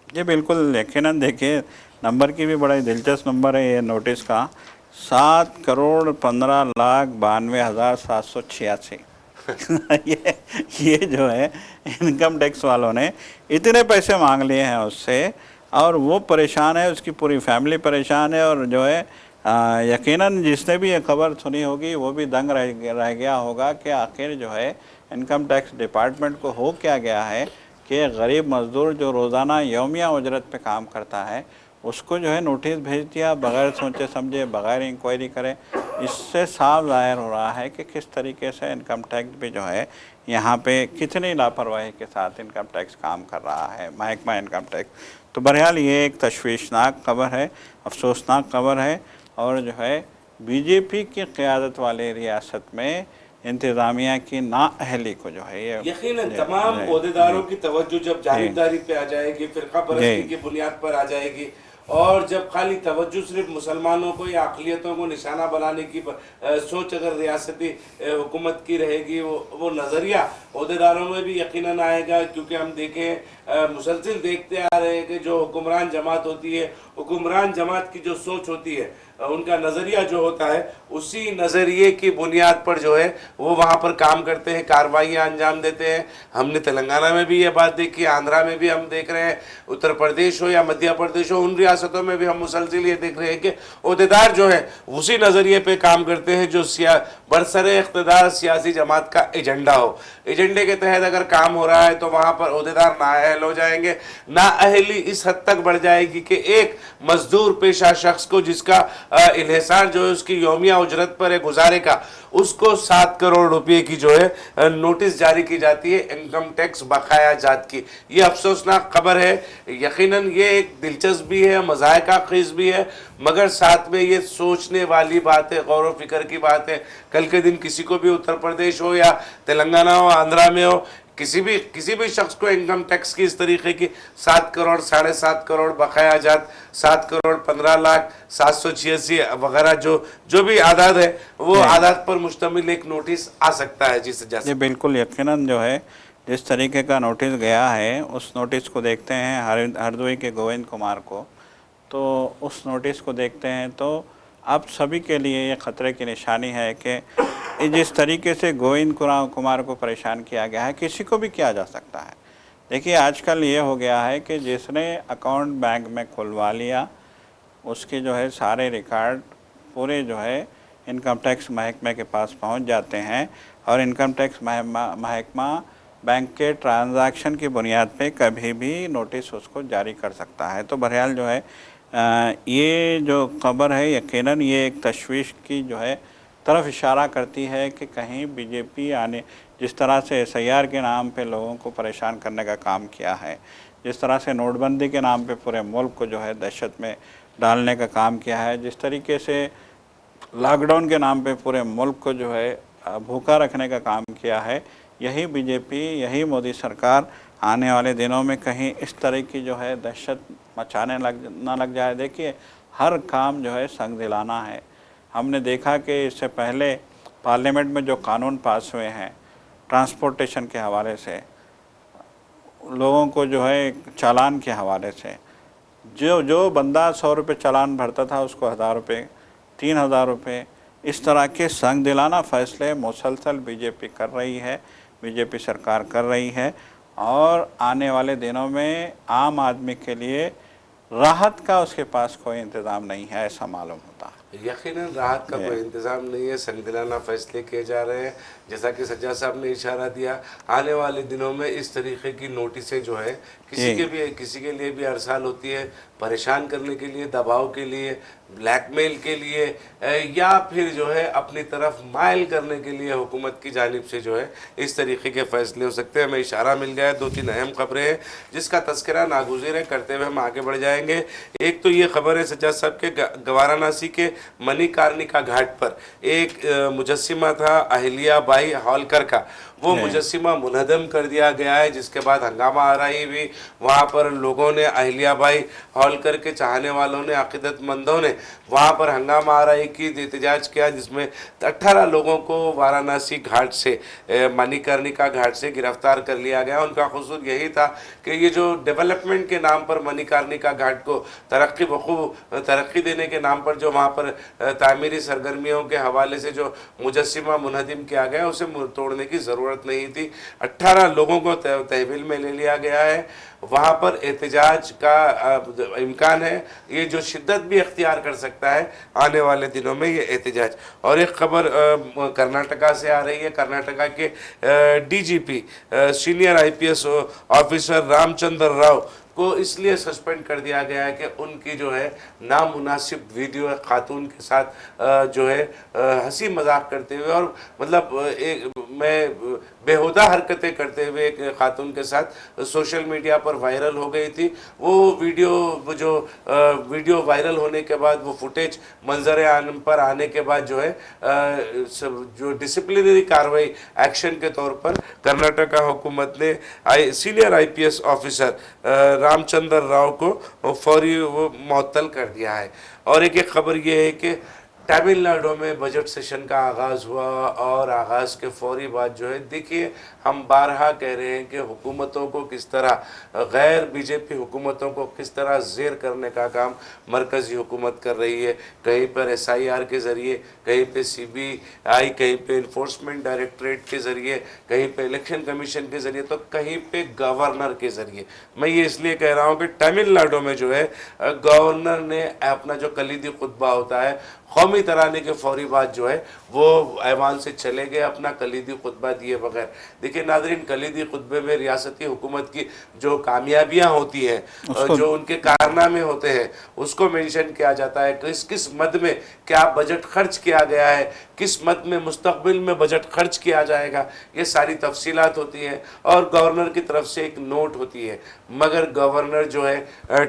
ये बिल्कुल यकीनन, देखिए नंबर की भी बड़ा दिलचस्प नंबर है ये नोटिस का, 7,15,92,786 ये जो है इनकम टैक्स वालों ने इतने पैसे मांग लिए हैं उससे, और वो परेशान है, उसकी पूरी फैमिली परेशान है। और जो है यकीनन जिसने भी ये खबर सुनी होगी वो भी दंग रह गया होगा कि आखिर जो है इनकम टैक्स डिपार्टमेंट को हो क्या गया है कि गरीब मज़दूर जो रोज़ाना यौमिया उजरत पे काम करता है उसको जो है नोटिस भेज दिया बग़ैर सोचे समझे, बग़ैर इंक्वायरी करे। इससे साफ ज़ाहिर हो रहा है कि किस तरीके से इनकम टैक्स भी जो है यहाँ पे कितनी लापरवाही के साथ इनकम टैक्स काम कर रहा है, महकमा इनकम टैक्स। तो बहरहाल ये एक तशवीशनाक खबर है, अफसोसनाक खबर है, और जो है बीजेपी की क़यादत वाले रियासत में इंतज़ामिया की नाअहली को जो है ये यकीनन तमाम ओहदेदारों की तवज्जो जब जानिबदारी पे आ जाएगी, फिरका परस्ती की बुनियाद पर आ जाएगी, और जब खाली तवज्जो सिर्फ मुसलमानों को या अक़लियतों को निशाना बनाने की सोच अगर रियासती हुकूमत की रहेगी, वो नज़रिया ओहदेदारों में भी यकीनन आएगा। क्योंकि हम देखें, मुसलसिल देखते आ रहे हैं कि जो हुक्मरान जमात होती है, हुक्मरान जमात की जो सोच होती है, उनका नज़रिया जो होता है, उसी नज़रिए की बुनियाद पर जो है वो वहाँ पर काम करते हैं, कार्रवाइयाँ अंजाम देते हैं। हमने तेलंगाना में भी ये बात देखी, आंध्रा में भी हम देख रहे हैं, उत्तर प्रदेश हो या मध्य प्रदेश हो, उन रियासतों में भी हम मुसलसिल ये देख रहे हैं कि ओहदेदार जो है उसी नज़रिए पे काम करते हैं जो बरसरे इख्तिदार सियासी जमात का एजेंडा हो। एजेंडे के तहत अगर काम हो रहा है तो वहाँ पर ओहदेदार नाअहल हो जाएंगे। नाअहली इस हद तक बढ़ जाएगी कि एक मजदूर पेशा शख्स को जिसका इन्हिसार जो है उसकी यौमिया उजरत पर है गुजारे का, उसको 7 करोड़ रुपए की जो है नोटिस जारी की जाती है इनकम टैक्स बकाया जात की। ये अफसोसनाक खबर है। यकीनन ये एक दिलचस्प भी है, मज़ायका ख़ीज़ भी है, मगर साथ में ये सोचने वाली बात है, गौर व फिक्र की बात है। कल के दिन किसी को भी उत्तर प्रदेश हो या तेलंगाना हो, आंध्रा में हो, किसी भी शख्स को इनकम टैक्स की इस तरीके की 7 करोड़, 7.5 करोड़ बकाया जात, 7 करोड़ 15 लाख 786 वगैरह जो भी आदाद है, वो आदाद पर मुश्तमिल एक नोटिस आ सकता है जिस वजह से। ये बिल्कुल यकीनन जो है जिस तरीके का नोटिस गया है, उस नोटिस को देखते हैं हरदोई के गोविंद कुमार को, तो उस नोटिस को देखते हैं तो अब सभी के लिए ये ख़तरे की निशानी है कि जिस तरीके से गोविंद कुमार को परेशान किया गया है, किसी को भी किया जा सकता है। देखिए आजकल ये हो गया है कि जिसने अकाउंट बैंक में खुलवा लिया, उसके जो है सारे रिकॉर्ड पूरे जो है इनकम टैक्स महकमे के पास पहुंच जाते हैं, और इनकम टैक्स महकमा बैंक के ट्रांजैक्शन की बुनियाद पे कभी भी नोटिस उसको जारी कर सकता है। तो बहरहाल जो है ये जो खबर है यकीनन ये एक तशवीश की जो है तरफ इशारा करती है कि कहीं बीजेपी आने, जिस तरह से SIR के नाम पे लोगों को परेशान करने का काम किया है, जिस तरह से नोटबंदी के नाम पे पूरे मुल्क को जो है दहशत में डालने का काम किया है, जिस तरीके से लॉकडाउन के नाम पे पूरे मुल्क को जो है भूखा रखने का काम किया है, यही बीजेपी, यही मोदी सरकार आने वाले दिनों में कहीं इस तरह की जो है दहशत मचाने ना लग जाए। देखिए हर काम जो है संग दिलाना है। हमने देखा कि इससे पहले पार्लियामेंट में जो कानून पास हुए हैं ट्रांसपोर्टेशन के हवाले से, लोगों को जो है चालान के हवाले से, जो बंदा 100 रुपये चालान भरता था उसको 1000 रुपये, 3000 रुपये, इस तरह के संग दिलाना फ़ैसले मुसलसल बीजेपी कर रही है, बीजेपी सरकार कर रही है। और आने वाले दिनों में आम आदमी के लिए राहत का उसके पास कोई इंतज़ाम नहीं है, ऐसा मालूम होता है। यकीनन राहत का कोई इंतज़ाम नहीं है, संग दिलाना फैसले किए जा रहे हैं। जैसा कि सज्जाद साहब ने इशारा दिया, आने वाले दिनों में इस तरीके की नोटिसें जो है किसी के लिए भी अरसाल होती है, परेशान करने के लिए, दबाव के लिए, ब्लैकमेल के लिए, या फिर जो है अपनी तरफ माइल करने के लिए हुकूमत की जानिब से जो है इस तरीके के फ़ैसले हो सकते हैं। हमें इशारा मिल गया है, 2-3 अहम खबरें हैं जिसका तस्करा नागुज़ीर है करते हुए हम आगे बढ़ जाएंगे। एक तो ये खबर है सज्जाद साहब के वाराणसी के मणिकर्णिका घाट पर एक मुजस्सिमा था अहिल्या बाई होलकर का, वो मुजस्सिमा मुनहदम कर दिया गया है, जिसके बाद हंगामा आ रही हुई। वहाँ पर लोगों ने, अहिल्या बाई होलकर के चाहने वालों ने, अक़ीदतमंदों ने वहाँ पर हंगामा आ रही की एहतजाज किया, जिसमें 18 लोगों को वाराणसी घाट से, मणिकर्णिका घाट से गिरफ्तार कर लिया गया। उनका कसूर यही था कि ये जो डेवलपमेंट के नाम पर मणिकर्णिका घाट को तरक्की देने के नाम पर जो वहाँ पर तामीरी सरगर्मियों के हवाले से जो मुजस्सिमा मुनहदिम किया गया, उसे तोड़ने की ज़रूरत नहीं थी। 18 लोगों को तहवील में ले लिया गया है। वहाँ पर एहतजाज का इम्कान है, ये जो शिद्दत भी अख्तियार कर सकता है आने वाले दिनों में ये एहतजाज। और एक खबर कर्नाटका से आ रही है। कर्नाटका के DGP senior IPS officer Ramchandra Rao को इसलिए सस्पेंड कर दिया गया है कि उनकी जो है नामुनासिब वीडियो खातून के साथ जो है हंसी मजाक करते हुए, और मतलब एक में बेहुदा हरकतें करते हुए एक खातून के साथ सोशल मीडिया पर वायरल हो गई थी। वो वीडियो वायरल होने के बाद, वो फुटेज मंजर आम पर आने के बाद जो है जो डिसिप्लिनरी कार्रवाई एक्शन के तौर पर कर्नाटका हुकूमत ने senior IPS officer Ramchandra Rao को फौरी वो मुअत्तल कर दिया है। और एक खबर ये है कि तमिलनाडु में बजट सेशन का आगाज़ हुआ और आगाज़ के फौरी बाद जो है, देखिए हम बारहा कह रहे हैं कि हुकूमतों को किस तरह, गैर BJP हुकूमतों को किस तरह ज़ेर करने का काम मरकज़ी हुकूमत कर रही है। कहीं पर SIR के ज़रिए, कहीं पे CBI, कहीं पे इन्फोर्समेंट डायरेक्टरेट के ज़रिए, कहीं पे इलेक्शन कमीशन के ज़रिए, तो कहीं पे गवर्नर के ज़रिए। मैं ये इसलिए कह रहा हूँ कि तमिलनाडु में जो है गवर्नर ने अपना जो कलीदी खुतबा होता है, कौमी तराने के फौरी बाद जो है वो ऐवान से चले गए अपना कलीदी खुतबा दिए बगैर। देखिए नाज़रीन, कलीदी खुतबे में रियासती हुकूमत की जो कामयाबियां होती हैं, जो उनके कारनामे होते हैं, उसको मेंशन किया जाता है। किस किस मद में क्या बजट खर्च किया गया है, किस मद में मुस्तकबिल में बजट खर्च किया जाएगा, ये सारी तफसीलात होती हैं और गवर्नर की तरफ से एक नोट होती है। मगर गवर्नर जो है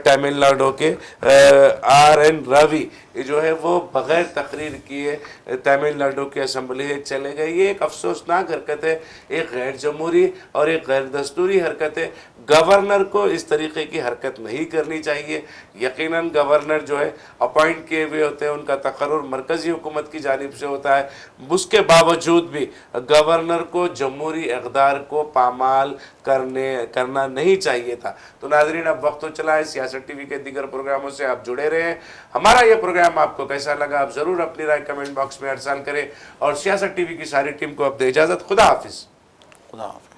तमिलनाडु के RN रवि जो है वो बगैर तकरीर किए तमिलनाडु की असम्बली से चले गए। ये एक अफसोसनाक हरकत है, एक गैर जमहूरी और एक गैर दस्तूरी हरकत है। गवर्नर को इस तरीके की हरकत नहीं करनी चाहिए। यकीनन गवर्नर जो है अपॉइंट किए हुए होते हैं, उनका तकर्रुर मरकज़ी हुकूमत की जानिब से होता है। उसके बावजूद भी गवर्नर को जमहूरी इक़्तिदार को पामाल करना नहीं चाहिए था। तो नाज़रीन, अब वक्त तो चला है, सियासत TV के दीगर प्रोग्रामों से आप जुड़े रहें। हमारा ये प्रोग्राम आपको कैसा लगा, आप ज़रूर अपनी राय कमेंट बॉक्स में अरसाल करें और सियासत TV की सारी टीम को अब दे इजाज़त। खुदा हाफिज़। खुदा हाफिज़।